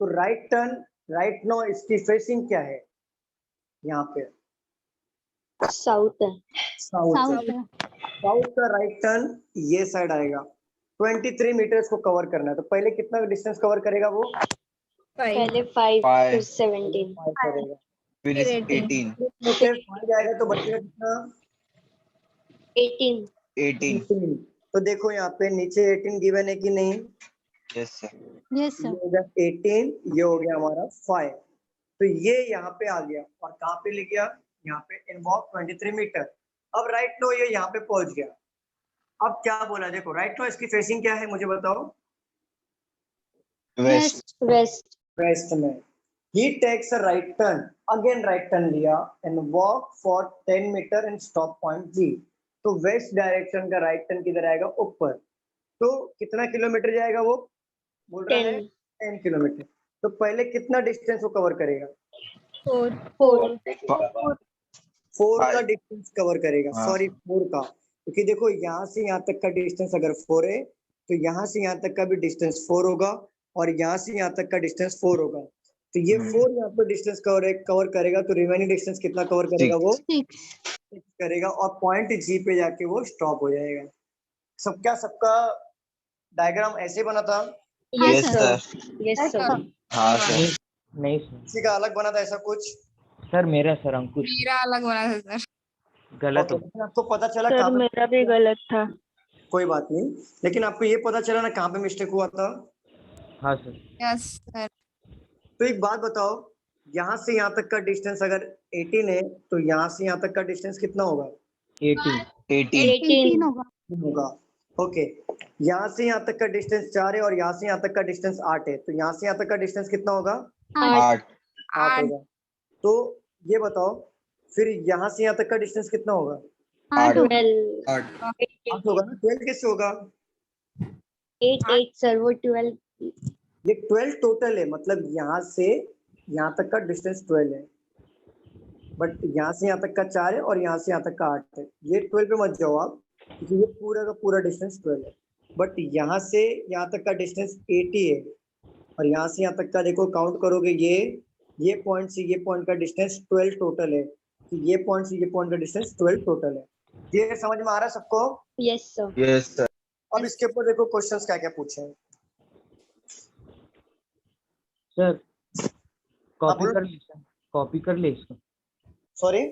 तो राइट टर्न, राइट नो इसकी फेसिंग क्या है? यहाँ पे South है। साउथ का राइट टर्न ये साइड आएगा। 23 मीटर को कवर करना है, तो पहले कितना डिस्टेंस कवर करेगा वो? पहले 5 5 to 17. 5 करेगा। फिर 18। नीचे 5 आएगा तो बचेगा कितना? 18. 18। 18। तो देखो यहाँ पे नीचे 18 गिवन है कि नहीं? Yes sir. यस ये सर। हो गया 18, ये हो गया हमारा 5। तो ये यहाँ पे आ गया और कहाँ पे ले गया, यहाँ पे इन वॉक 23 मीटर। अब राइट नो ये यहाँ पे पहुंच गया। अब क्या बोला, देखो राइट नो इसकी फेसिंग क्या है मुझे बताओ। वेस्ट। वेस्ट। वेस्ट में। He takes a right turn, again right turn लिया and walk for 10 metre and stop point जी। तो वेस्ट डायरेक्शन का राइट टर्न किधर आएगा, ऊपर। तो कितना किलोमीटर जाएगा वो, बोल रहा है 10 किलोमीटर। तो पहले कितना डिस्टेंस वो कवर करेगा, 4 4 का डिस्टेंस कवर करेगा, हाँ। सॉरी 4 का, क्योंकि देखो यहाँ से यहाँ तक का डिस्टेंस अगर 4 है तो यहाँ से यहाँ तक का भी डिस्टेंस 4 होगा और यहाँ से यहाँ तक का डिस्टेंस 4 होगा। तो ये 4 यहाँ पे डिस्टेंस कवर करेगा, तो रिमेनिंग डिस्टेंस कितना कवर करेगा वो 6 करेगा और पॉइंट जी पे जाके वो स्टॉप हो जाएगा। सबका डायग्राम ऐसे बना था। Yes Yes, sir. sir. Yes sir. हाँ सर। नहीं सर, किसी का अलग बना था ऐसा कुछ। सर मेरा सर अंकुश मेरा अलग बना था सर। गलत हो। लेकिन आपको पता चला सर कहाँ पे, मेरा भी गलत था। कोई बात नहीं, लेकिन आपको ये पता चला ना कहाँ पे मिस्टेक हुआ था। हाँ सर। Yes sir. तो एक बात बताओ, यहाँ से यहाँ तक का डिस्टेंस अगर 18 है तो यहाँ से यहाँ तक का डिस्टेंस कितना होगा, 18। 18 होगा। होगा। ओके, यहाँ से यहाँ तक का डिस्टेंस 4 है और यहाँ से यहाँ तक का डिस्टेंस 8 है, तो यहाँ से यहाँ तक का डिस्टेंस कितना होगा, 8। 8 होगा। तो ये बताओ फिर यहाँ से यहाँ तक का डिस्टेंस कितना होगा, 8 8 होगा ना। 12 कैसे होगा, 8 सर, वो 12। ये 12 टोटल है, मतलब यहाँ से यहाँ तक का डिस्टेंस 12 है, बट यहाँ से यहाँ तक का 4 है और यहाँ से यहाँ तक का 8 है। ये 12 पे मत जाओ आप, क्योंकि ये पूरा का पूरा डिस्टेंस 12 है, बट यहाँ से यहाँ तक का डिस्टेंस 80 है और यहाँ से यहाँ तक का देखो काउंट करोगे, ये पॉइंट से ये पॉइंट का डिस्टेंस 12 टोटल है। तो ये पॉइंट से ये पॉइंट का डिस्टेंस 12 टोटल है। ये समझ में आ रहा है सबको। Yes sir. Yes sir. अब इसके ऊपर देखो क्वेश्चंस क्या क्या पूछे हैं। सर कॉपी बोलो। कर ले सर, कॉपी कर ले इसको। सॉरी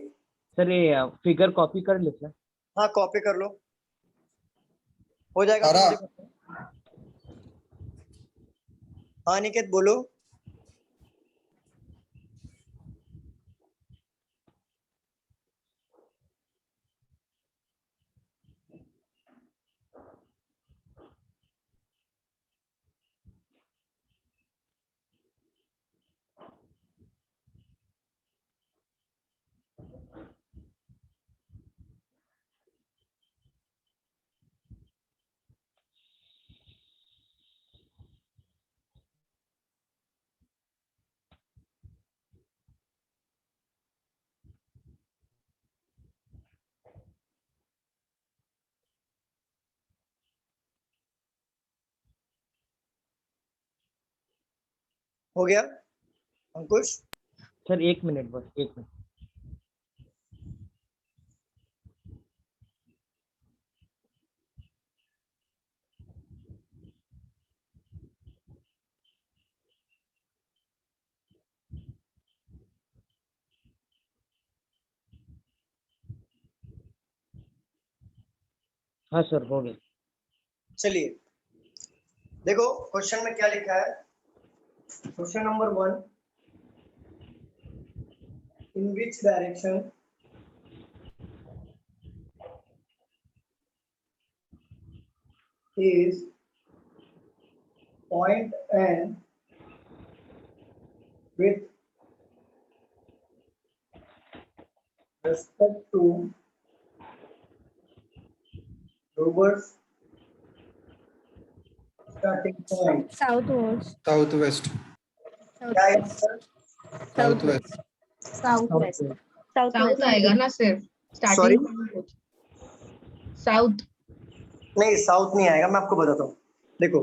सर ये फिगर कॉपी कर ले सर। हाँ कॉपी कर लो, हो जाएगा। हाँ निकेत बोलो। हो गया अंकुश। सर 1 मिनट बस, 1 मिनट। हाँ सर हो गया। चलिए देखो क्वेश्चन में क्या लिखा है। Question number 1, in which direction is point N with respect to Robert's starting point? Southwest. Southwest. क्या है आंसर? Southwest. Southwest. साउथ आएगा ना सिर्फ Sorry? स्टार्टिंग। साउथ नहीं साउथ नहीं आएगा, मैं आपको बताता हूँ। देखो,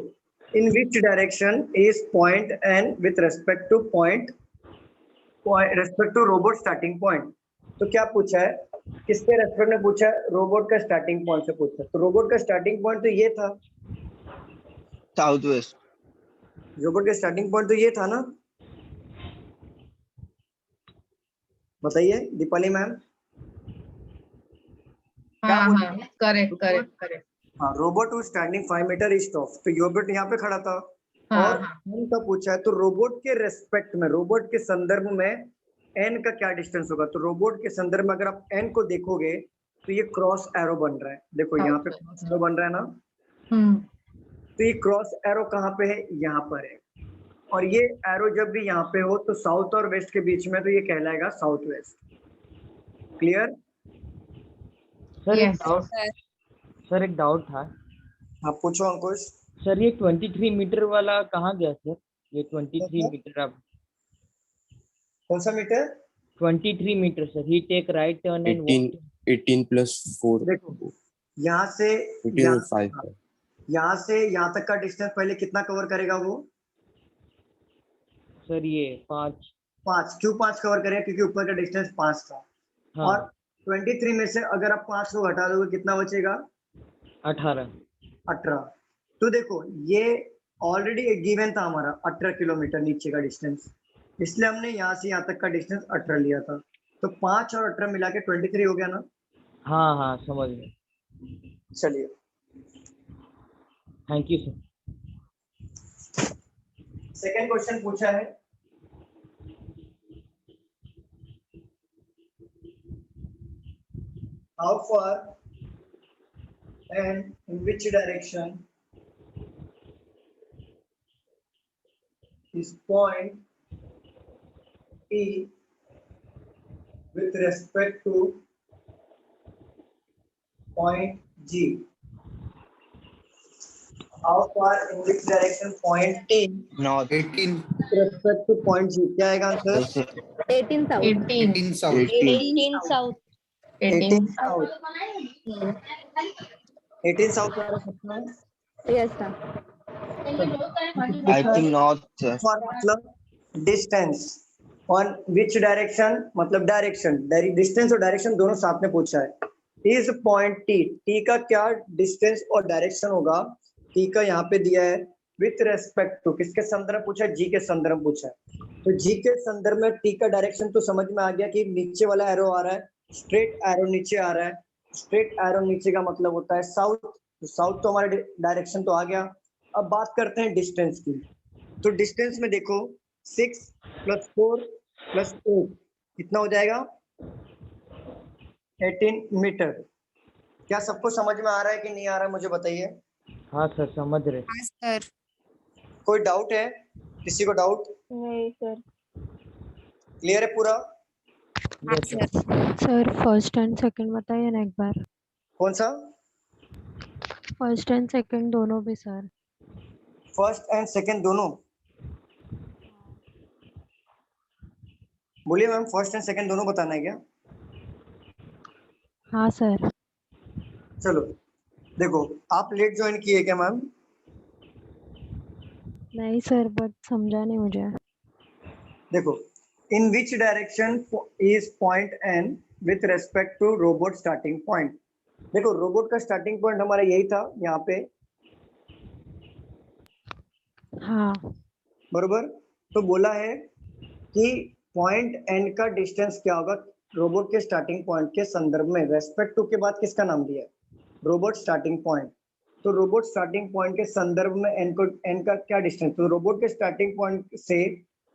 in which direction is point N with respect to respect to robot starting point. तो क्या पूछा है, किसके रेस्पेक्ट में पूछा है, रोबोट का स्टार्टिंग पॉइंट से पूछा है। तो रोबोट का स्टार्टिंग पॉइंट तो ये था, साउथ वेस्ट। रोबोट का स्टार्टिंग पॉइंट तो ये था ना, बताइए दीपाली मैम। हाँ हाँ करेक्ट करेक्ट करेक्ट। हाँ, robot was standing 5 meter east of, तो रोबोट यहाँ पे खड़ा था, हाँ और हाँ n का पूछा है, तो रोबोट के रेस्पेक्ट में, रोबोट के संदर्भ में n का क्या डिस्टेंस होगा? तो रोबोट के संदर्भ में अगर आप n को देखोगे तो ये क्रॉस एरो बन रहा है, देखो यहाँ पे साउथ क्रॉस एरो बन रहा है ना, हम्म तो ये क्रॉस एरो कहाँ पे है? यहाँ पर है। और ये एरो जब भी यहाँ पे हो तो साउथ और वेस्ट के बीच में, तो ये कहलाएगा साउथ वेस्ट। क्लियर? सर एक यस डाउट, सर एक डाउट था हाँ पूछो अंकुश। सर, ये 23 मीटर वाला कहाँ गया सर? ये 23 कैसा? मीटर अब कौन सा meter? 23 meter sir, he take right turn and 18 plus 4. देखो यहाँ से 18 यहाँ and 5. यहाँ से यहाँ तक का डिस्टेंस पहले कितना कवर करेगा वो? सर ये 5। 5। क्यों 5 कवर करेगा? क्योंकि ऊपर का डिस्टेंस 5 था। हाँ और 23 में से अगर आप 5 को हटा दोगे कितना बचेगा? 18। 18। तो देखो ये ऑलरेडी एक गिवन था हमारा 18 किलोमीटर नीचे का डिस्टेंस, इसलिए हमने यहाँ से यहाँ तक का डिस्टेंस 18 लिया था। तो 5 और 18 मिला के 23 हो गया ना? हाँ हाँ समझ गए। चलिए thank you sir. Second question पूछा है, how far and in which direction is point P with respect to point G? How far in which direction point T North. 18. with respect to point G? क्या आएगा answer? 18 south. 18 south. 18 south. 18 south. 18 south आ रहा है? Yes sir. I think north. sir. For मतलब distance on which direction मतलब direction, distance और direction दोनों साथ में पूछा है। Is point T, T का क्या distance और direction होगा? T का यहाँ पे दिया है with respect to, किसके संदर्भ पूछा है? G के संदर्भ पूछा है। तो G के संदर्भ में T का डायरेक्शन तो समझ में आ गया कि नीचे वाला एरो आ रहा है, स्ट्रेट एरो नीचे आ रहा है, स्ट्रेट एरो नीचे का मतलब होता है साउथ, तो साउथ तो हमारा डायरेक्शन तो आ गया। अब बात करते हैं डिस्टेंस की, तो डिस्टेंस में देखो 6 + 4 + 8 कितना हो जाएगा? 18 मीटर। क्या सबको समझ में आ रहा है कि नहीं आ रहा है मुझे बताइए। हाँ सर समझ रहे। हाँ सर। कोई डाउट है? किसी को डाउट? नहीं सर। क्लियर है पूरा? Yes, sir. Sir first and second बताइए ना एक बार। कौन सा? फर्स्ट एंड सेकंड दोनों भी सर। फर्स्ट एंड सेकंड दोनों? बोलिए मैम, फर्स्ट एंड सेकंड दोनों बताना है क्या? हाँ सर। चलो देखो, आप लेट ज्वाइन किए क्या मैम? नहीं सर, बट समझा नहीं मुझे। देखो, in which direction is point N with respect to robot starting point? देखो रोबोट का स्टार्टिंग पॉइंट हमारा यही था यहाँ पे, हाँ बरोबर। तो बोला है कि पॉइंट एन का डिस्टेंस क्या होगा रोबोट के स्टार्टिंग पॉइंट के संदर्भ में। रेस्पेक्ट टू के बाद किसका नाम दिया है? Robot starting point. तो रोबोट स्टार्टिंग पॉइंट के संदर्भ में एन का क्या डिस्टेंस? तो रोबोट के स्टार्टिंग पॉइंट से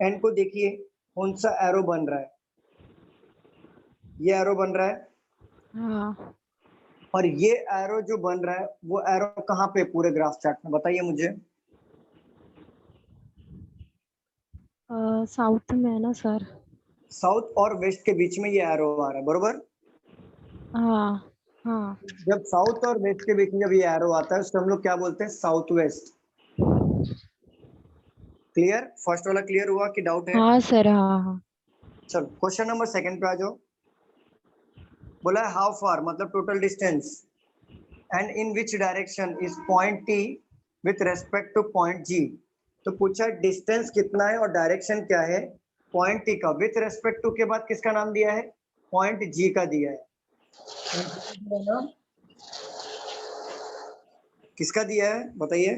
एन को देखिए कौन सा एरो बन रहा है? ये एरो बन रहा है। हाँ। और ये एरो जो बन रहा है वो एरो कहाँ पे पूरे ग्राफ चार्ट में बताइए मुझे। साउथ में है ना सर? साउथ और वेस्ट के बीच में ये एरो आ रहा है, बरोबर। हाँ हाँ। जब साउथ और वेस्ट के बीच में जब ये एरो आता है उसको हम लोग क्या बोलते हैं? South west. क्लियर? फर्स्ट वाला क्लियर हुआ कि डाउट है? हाँ सर। हाँ हाँ। चलो क्वेश्चन नंबर सेकंड पे आ जाओ। बोला है हाउ फार मतलब total distance and in which direction is point T with respect to point जी। तो पूछा डिस्टेंस कितना है और डायरेक्शन क्या है पॉइंट टी का। विथ रेस्पेक्ट टू के बाद किसका नाम दिया है? पॉइंट जी का दिया है। किसका दिया है बताइए?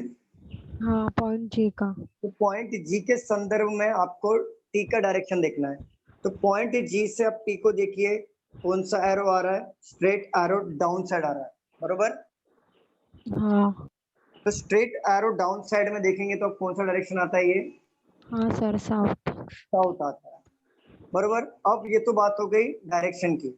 हाँ पॉइंट जी का। तो पॉइंट जी के संदर्भ में आपको टी का डायरेक्शन देखना है। तो पॉइंट जी से आप टी को देखिए कौन सा एरो आ रहा है? स्ट्रेट एरो डाउन साइड आ रहा है, बरोबर। हाँ। तो स्ट्रेट एरो डाउन साइड में देखेंगे तो अब कौन सा डायरेक्शन आता है? ये हाँ सर साउथ। साउथ आता है, बरोबर। अब ये तो बात हो गई डायरेक्शन की।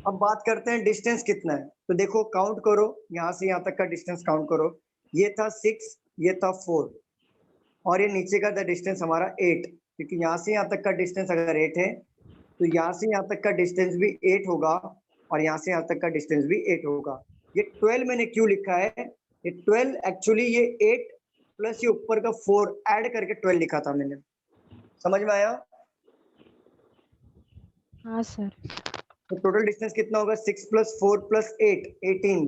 अब बात करते हैं डिस्टेंस कितना है। तो देखो काउंट करो, यहाँ से यहाँ तक का डिस्टेंस काउंट करो। ये था 6, ये था 4, और ये नीचे का था डिस्टेंस हमारा 8, क्योंकि यहाँ से यहाँ तक का डिस्टेंस अगर 8 है तो यहाँ से यहाँ तक का डिस्टेंस भी 8 होगा, और यहाँ से यहाँ तक का डिस्टेंस भी 8 होगा। ये 12 मैंने क्यों लिखा है? ये 12 एक्चुअली ये 8 प्लस ये ऊपर का 4 ऐड करके 12 लिखा था मैंने। समझ में आया? हाँ सर। तो टोटल डिस्टेंस कितना होगा? 6 + 4 + 8, 18।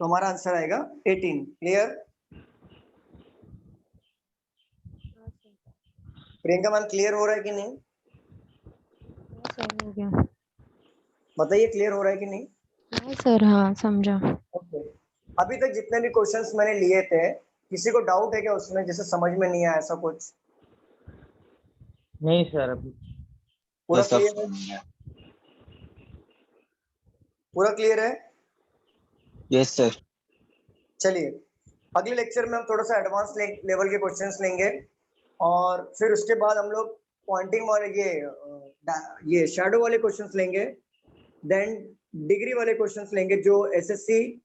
तो हमारा आंसर आएगा 18। क्लियर? प्रियंका मैम क्लियर हो रहा है कि नहीं? सर हो गया। बताइए क्लियर हो रहा है कि नहीं? हाँ सर, हाँ समझा। ओके। अभी तक जितने भी क्वेश्चंस मैंने लिए थे, किसी को डाउट है क्या उसमें, जैसे समझ में नहीं आया ऐसा कुछ? नहीं सर अभी पूरा सब क्लियर है? पूरा क्लियर है? Yes sir. चलिए अगले लेक्चर में हम थोड़ा सा एडवांस लेवल के क्वेश्चंस लेंगे, और फिर उसके बाद हम लोग पॉइंटिंग वाले ये शैडो वाले क्वेश्चंस लेंगे, देन डिग्री वाले क्वेश्चंस लेंगे जो एसएससी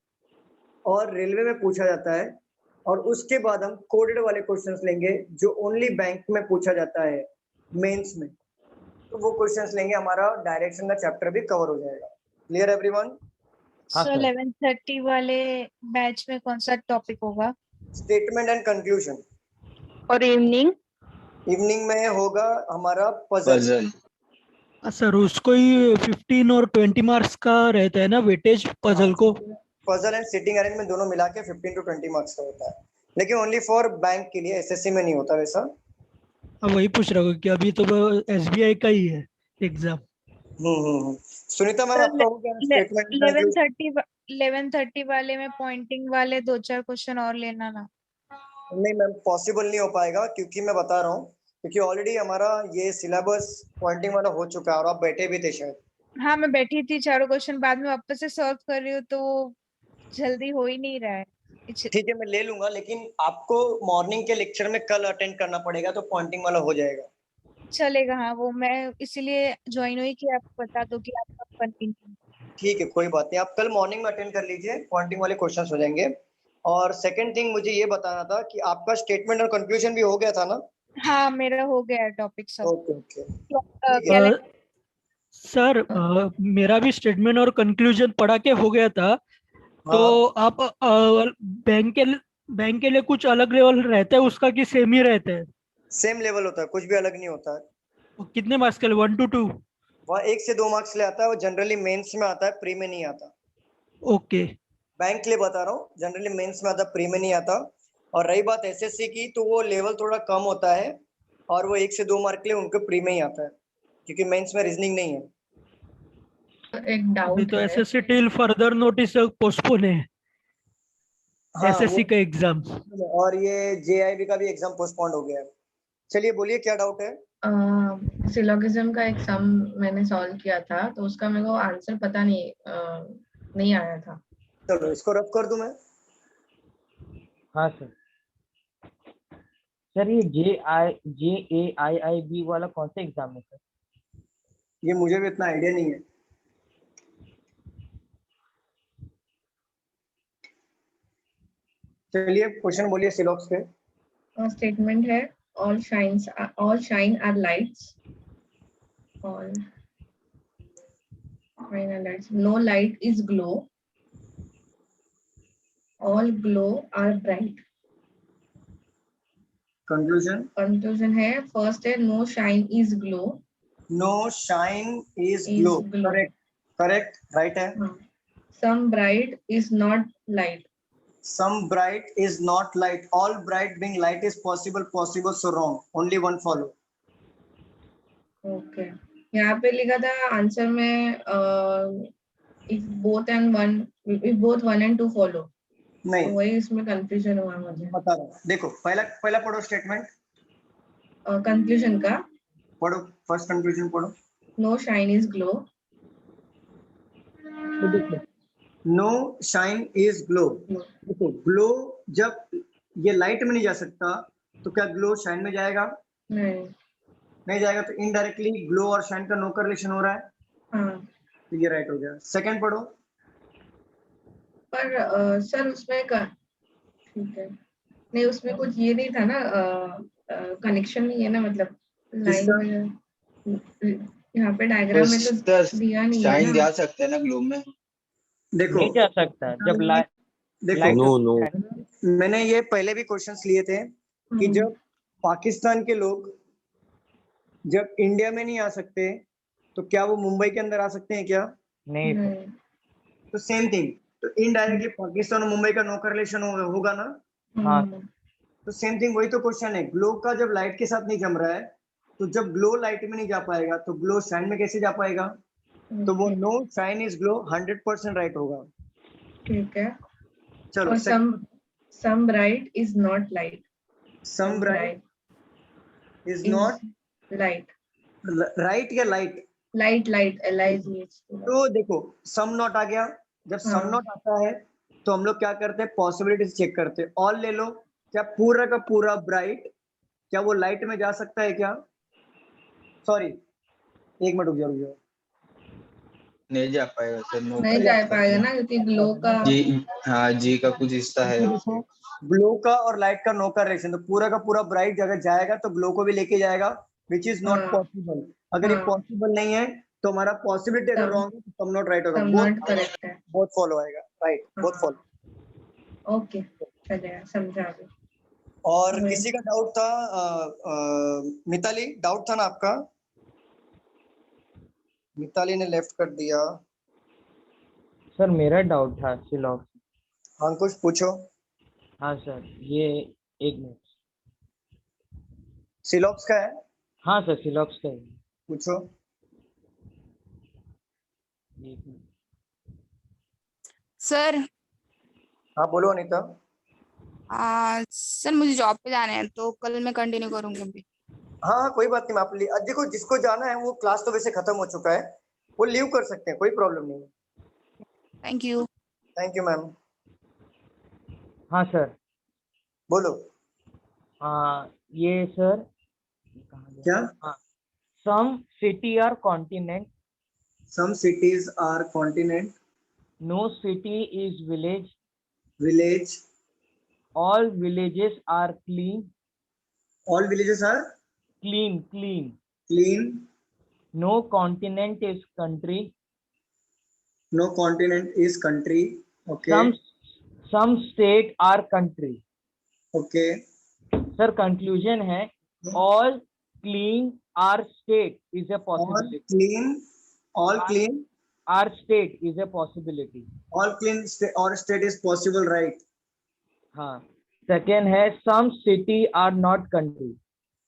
और रेलवे में पूछा जाता है, और उसके बाद हम कोडेड वाले क्वेश्चंस लेंगे जो ओनली बैंक में पूछा जाता है मेंस में। तो वो क्वेश्चंस लेंगे, हमारा डायरेक्शन का चैप्टर भी कवर हो जाएगा। Clear everyone? हाँ सर सर 11:30 वाले बैच में कौन सा टॉपिक होगा? Statement and conclusion. और इवनिंग? इवनिंग में होगा हमारा पजल। सर उसको ही 15 और 20 मार्क्स का रहता है ना वेटेज पजल को? पजल एंड सिटिंग अरेंजमेंट दोनों मिला के 15 to 20 मार्क्स का होता है, लेकिन ओनली फॉर बैंक के लिए, एसएससी में नहीं होता वैसा। अब वही पूछ रहा हूँ कि अभी तो एसबीआई का ही है एग्जाम। सुनीता मैम आपका हो गया स्टेटमेंट? 11:30 वाले में पॉइंटिंग वाले 2-4 क्वेश्चन और लेना ना। नहीं मैम पॉसिबल नहीं हो पाएगा, क्योंकि मैं बता रहा हूँ, क्योंकि ऑलरेडी हमारा ये सिलेबस पॉइंटिंग वाला हो चुका है और आप बैठे भी थे शायद। हाँ मैं बैठी थी, चारों क्वेश्चन बाद में वापस से सॉल्व कर रही हूँ, तो जल्दी हो ही नहीं रहा है। ठीक है मैं ले लूंगा, लेकिन आपको मॉर्निंग के लेक्चर में कल अटेंड करना पड़ेगा, तो पॉइंटिंग वाला हो जाएगा। चलेगा, हाँ वो मैं इसीलिए ज्वाइन हुई कि आपको बता दो कि आप कब कंटिन्यू। ठीक है कोई बात नहीं, आप कल मॉर्निंग में अटेंड कर लीजिए, पॉइंटिंग वाले क्वेश्चंस हो जाएंगे। और सेकंड थिंग मुझे ये बताना था कि आपका स्टेटमेंट और कंक्लूजन भी हो गया था ना? हाँ मेरा हो गया है टॉपिक सब। ओके। सर मेरा भी स्टेटमेंट और कंक्लूजन पढ़ा के हो गया था। तो आप बैंक के लिए कुछ अलग लेवल रहता है उसका कि सेम ही रहता है? सेम लेवल होता है, कुछ भी अलग नहीं होता है। कितने मार्क्स के लिए? 1 to 2? वहाँ 1 से 2 मार्क्स ले आता है, वो जनरली मेंस में आता है, प्री में नहीं आता। ओके। बैंक के लिए बता रहा हूँ, जनरली मेंस में आता, प्री में नहीं आता। और रही बात एसएससी की, तो वो लेवल थोड़ा कम होता है, और वो 1 से 2 मार्क के लिए उनको प्री में ही आता है, क्योंकि मेंस में रीजनिंग नहीं है। एक अभी डाउट तो है। SSC till further notice postpone है। हाँ, एसएससी का एग्जाम और ये जेआईबी का भी एग्जाम पोस्टपोन्ड हो गया है। चलिए बोलिए क्या डाउट है? सिलोगिज्म का एग्जाम मैंने सॉल्व किया था, तो उसका मेरे को आंसर पता नहीं आया था। चलो इसको रफ कर दूं मैं। हाँ सर। सर ये JAIIB वाला कौन सा एग्जाम है सर? ये मुझे भी इतना आइडिया नहीं है। चलिए क्वेश्चन बोलिए सिलॉक्स के। स्टेटमेंट है all shine are lights. All shine are lights. No light is glow. All glow are bright. Conclusion है फर्स्ट है no shine is glow. No shine is glow. Correct right है। Some bright is not light. Some bright is not light. All bright being light is possible, so wrong. Only one follow. Okay. यहाँ पे लिखा था answer में if both 1 and 2 follow. नहीं तो वही इसमें कंफ्यूजन हुआ मुझे। बता रहा हूँ, देखो पहला पढ़ो स्टेटमेंट। कंक्लूजन का पढ़ो, फर्स्ट कंक्लूजन पढ़ो। No shine is glow. No shine is glow. देखो ग्लो जब ये लाइट में नहीं जा सकता तो क्या ग्लो शाइन में जाएगा? नहीं जाएगा, तो इनडायरेक्टली ग्लो और शाइन का नो रिलेशन हो रहा है। तो ये राइट हो गया। सेकंड पढ़ो। पर सर उसमें ठीक है, नहीं उसमें कुछ ये नहीं था ना, कनेक्शन नहीं है ना, मतलब लाइन में यहाँ पे डायग्राम में तो दिया नहीं है शाइन ना। जा सकते हैं ना ग्लो में? देखो नहीं जा सकता जब देखो नो नो मैंने ये पहले भी क्वेश्चंस लिए थे कि जब पाकिस्तान के लोग जब इंडिया में नहीं आ सकते तो क्या वो मुंबई के अंदर आ सकते हैं क्या? नहीं सर। तो सेम थिंग, तो इनडायरेक्टली पाकिस्तान और मुंबई का नो रिलेशन होगा ना। हाँ तो सेम थिंग, वही तो क्वेश्चन है। ग्लो का जब लाइट के साथ नहीं जम रहा है तो जब ग्लो लाइट में नहीं जा पाएगा तो ग्लो शाइन में कैसे जा पाएगा? तो वो no shine is glow 100% right होगा। ठीक है। चलो और some bright is not light. Some bright is not light. Right या लाइट? light LIGHT. तो देखो सम नॉट आ गया। जब सम नॉट आता है तो हम लोग क्या करते हैं, पॉसिबिलिटीज चेक करते हैं। ऑल ले लो, क्या पूरा का पूरा ब्राइट क्या वो लाइट में जा सकता है क्या? सॉरी एक मिनट रुक जाओ। नहीं जा पाएगा सर, नो। नहीं जा पाएगा ना, क्योंकि ग्लो का जी हाँ, जी का कुछ हिस्सा है। ग्लो का और लाइट का नो का रिलेशन, तो पूरा का पूरा ब्राइट अगर जाएगा तो ग्लो को भी लेके जाएगा, विच इज नॉट पॉसिबल। अगर ये पॉसिबल नहीं है तो हमारा पॉसिबिलिटी अगर रॉन्ग है तो सम नॉट राइट होगा। नॉट करेक्ट है। बहुत फॉलो आएगा। राइट, बहुत फॉलो। ओके चलेगा, समझा अभी। और किसी का डाउट था? मिताली डाउट था ना आपका? मिताली ने लेफ्ट कर दिया। सर मेरा डाउट था सिलॉक्स। हाँ कुछ पूछो। हाँ सर ये एक मिनट। सिलॉक्स का है? हाँ सर सिलॉक्स का है। पूछो। एक मिनट। सर हाँ बोलो अनीता। सर मुझे जॉब पे जाना है तो कल मैं कंटिन्यू करूंगी अभी। हाँ कोई बात नहीं, मैं आप देखो जिसको जाना है वो क्लास तो वैसे खत्म हो चुका है, वो लीव कर सकते हैं, कोई प्रॉब्लम नहीं है। Thank you. Thank you ma'am. हाँ सर बोलो। ये सर क्या? हाँ, some city or continent. Some cities are continent. No city is village. Village. All villages are clean. All villages are clean. Clean. No continent is country. No continent is country. Okay. Some state are country. Okay. Sir conclusion है all clean are state is a possibility. All clean are state is a possibility. All clean or state is possible, right? हाँ. Second है some city are not country.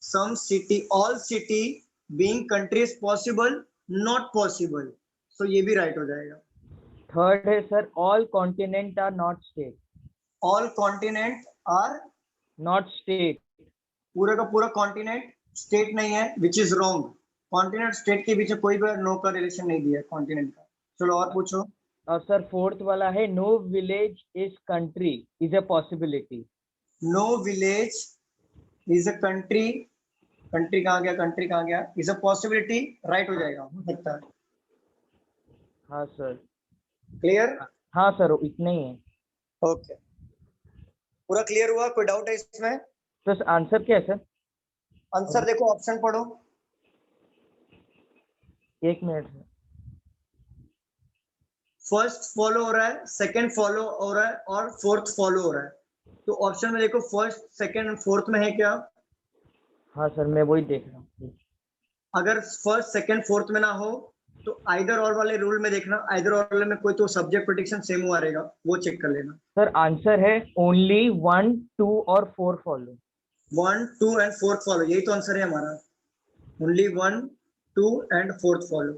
Some city, all city being country is possible, not possible. So ये भी right हो जाएगा। Third है sir all continent are not state. All continent are not state. पूरा का पूरा continent state नहीं है, which is wrong. Continent state के बीच में कोई भी नो का रिलेशन नहीं दिया continent का। चलो और पूछो। और सर फोर्थ वाला है no village is country is a possibility. No village is a country. Country कहाँ गया? कंट्री कहाँ गया? is a possibility, right हो जाएगा, हो सकता है। हाँ सर। क्लियर? हाँ सर इतना ही है। ओके पूरा क्लियर हुआ? कोई डाउट है इसमें? तो आंसर क्या है सर? आंसर देखो, ऑप्शन पढ़ो। एक मिनट। फर्स्ट फॉलो हो रहा है, सेकंड फॉलो हो रहा है और फोर्थ फॉलो हो रहा है। तो ऑप्शन में देखो फर्स्ट सेकंड फोर्थ में है क्या? हाँ सर मैं वही देख रहा हूँ। अगर फर्स्ट सेकंड फोर्थ में ना हो तो आइदर और वाले रूल में देखना, आइदर और वाले में कोई तो सब्जेक्ट प्रेडिक्शन सेम हुआ रहेगा, वो चेक कर लेना। सर आंसर है ओनली 1, 2 और 4 फॉलो। 1, 2 एंड 4 फॉलो, यही तो आंसर है हमारा। Only 1, 2 and 4 follow.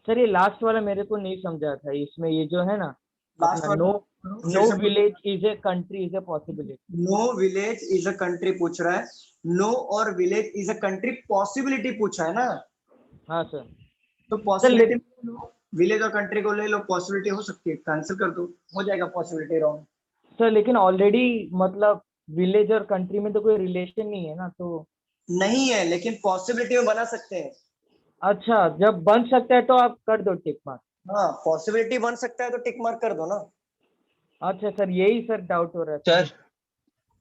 सर ये लास्ट वाला मेरे को नहीं समझा था, इसमें ये जो है ना no village is a country is a possibility. No village is a country पूछ रहा है, नो और village is a country possibility पूछा है ना। हाँ सर। तो पॉसिबिलिटी विलेज और कंट्री को ले लो, पॉसिबिलिटी हो सकती है, कैंसिल कर दो, हो जाएगा पॉसिबिलिटी रॉन्ग। सर लेकिन ऑलरेडी मतलब विलेज और कंट्री में तो कोई रिलेशन नहीं है ना, तो नहीं है, लेकिन पॉसिबिलिटी में बना सकते हैं। अच्छा, जब बन सकता है तो आप कर दो टिक मार्क। हाँ, पॉसिबिलिटी बन सकता है तो टिक मार्क कर दो ना। अच्छा सर, यही सर डाउट हो रहा था। सर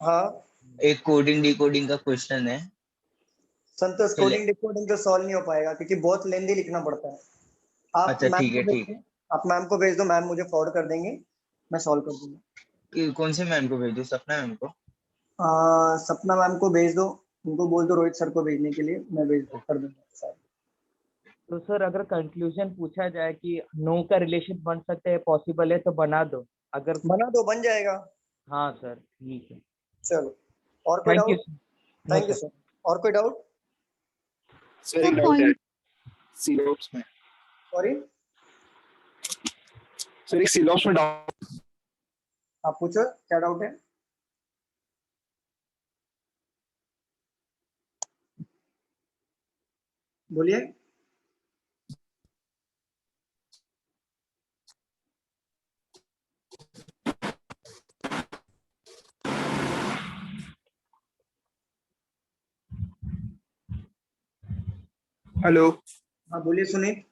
हाँ एक कोडिंग डिकोडिंग का क्वेश्चन है। संतोष, कोडिंग डिकोडिंग तो सॉल्व नहीं हो पाएगा क्योंकि बहुत लेंदी लिखना पड़ता है। आप अच्छा मैम ठीक को है, भेज ठीक दो, आप मैम को भेज दो, मैम मुझे फॉरवर्ड कर देंगे, मैं सॉल्व कर दूंगा। है। कौन से मैम को भेजूं, सपना मैम को? सपना मैम को भेज दो, उनको बोल दो रोहित सर को भेजने के लिए, मैं भेज कर दूंगा। तो सर अगर कंक्लूजन पूछा जाए कि नो का रिलेशन बन सकता है, पॉसिबल है, तो बना दो। अगर बना दो, बन जाएगा। हाँ सर ठीक है। चलो, और कोई thank you. Doubt? Thank you sir. और कोई डाउट? सर एक डाउट है सीलॉप्स में। सॉरी सर एक सीलॉप्स में डाउट। आप पूछो, क्या डाउट है? बोलिए। हेलो। हाँ बोलिए सुनीत।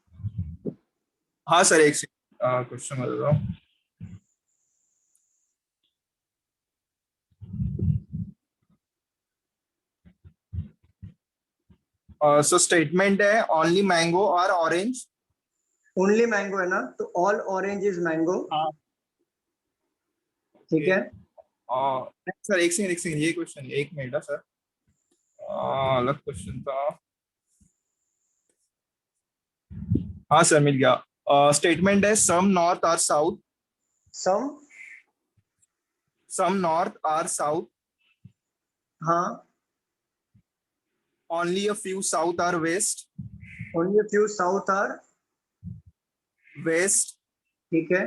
हाँ सर, एक क्वेश्चन बता रहा हूँ। सो स्टेटमेंट है ओनली मैंगो और ऑरेंज। ओनली मैंगो है ना, तो ऑल ऑरेंज इज मैंगो। ठीक है। सर एक सेकंड, ये क्वेश्चन, एक मिनट है सर, अलग क्वेश्चन था। हाँ सर मिल गया। स्टेटमेंट है सम नॉर्थ और साउथ। सम नॉर्थ और साउथ। हाँ। ओनली अ फ्यू साउथ और west. Only a few south और वेस्ट। ठीक है।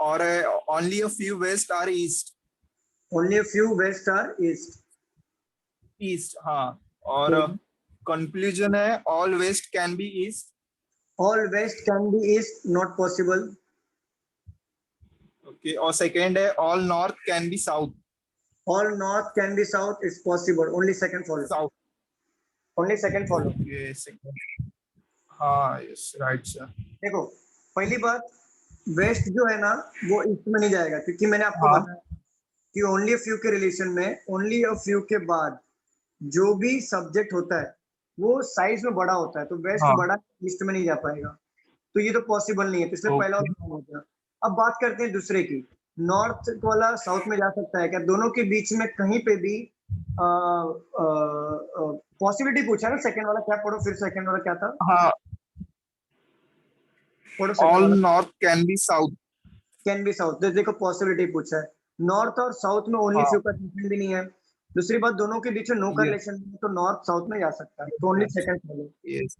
और ओनली अ फ्यू वेस्ट और east. Only a few west और ईस्ट। ईस्ट, हाँ। और कंक्लूजन है all west can be east. All west can be east, not possible. Okay, और सेकेंड है all north can be south. All north can be south is possible, only second follow. South, only second follow. हाँ yes right sir. देखो, पहली बात, waste जो है ना वो ईस्ट में नहीं जाएगा, क्योंकि मैंने आपको हाँ। बताया कि ओनली अ फ्यू के रिलेशन में ओनली अ फ्यू के बाद जो भी सब्जेक्ट होता है वो साइज में बड़ा होता है, तो वेस्ट हाँ। बड़ा ईस्ट में नहीं जा पाएगा, तो ये तो पॉसिबल नहीं है, तो इसलिए पहला Okay. हो गया। अब बात करते हैं दूसरे की, नॉर्थ वाला साउथ में जा सकता है क्या? दोनों के बीच में कहीं पे भी पॉसिबिलिटी पूछा ना, सेकंड वाला क्या पढ़ो, फिर सेकंड वाला क्या था? हाँ, पढ़ो सेकंड ऑल वाला। North can be south. Can be south, देखो पॉसिबिलिटी पूछा है, नॉर्थ और साउथ में ओनली हाँ। फ्यू का रिलेशन भी नहीं है। दूसरी बात, दोनों के बीच में नो का Yes. रिलेशन नहीं है, तो नॉर्थ साउथ में जा सकता है, तो only second follow. Yes.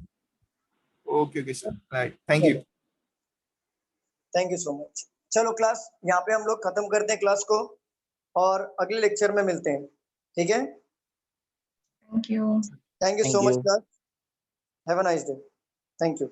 Okay okay sir, right, thank you. Thank you so much. चलो क्लास, यहाँ पे हम लोग खत्म करते हैं क्लास को, और अगले लेक्चर में मिलते हैं, ठीक है? Thank you so much class, have a nice day. Thank you.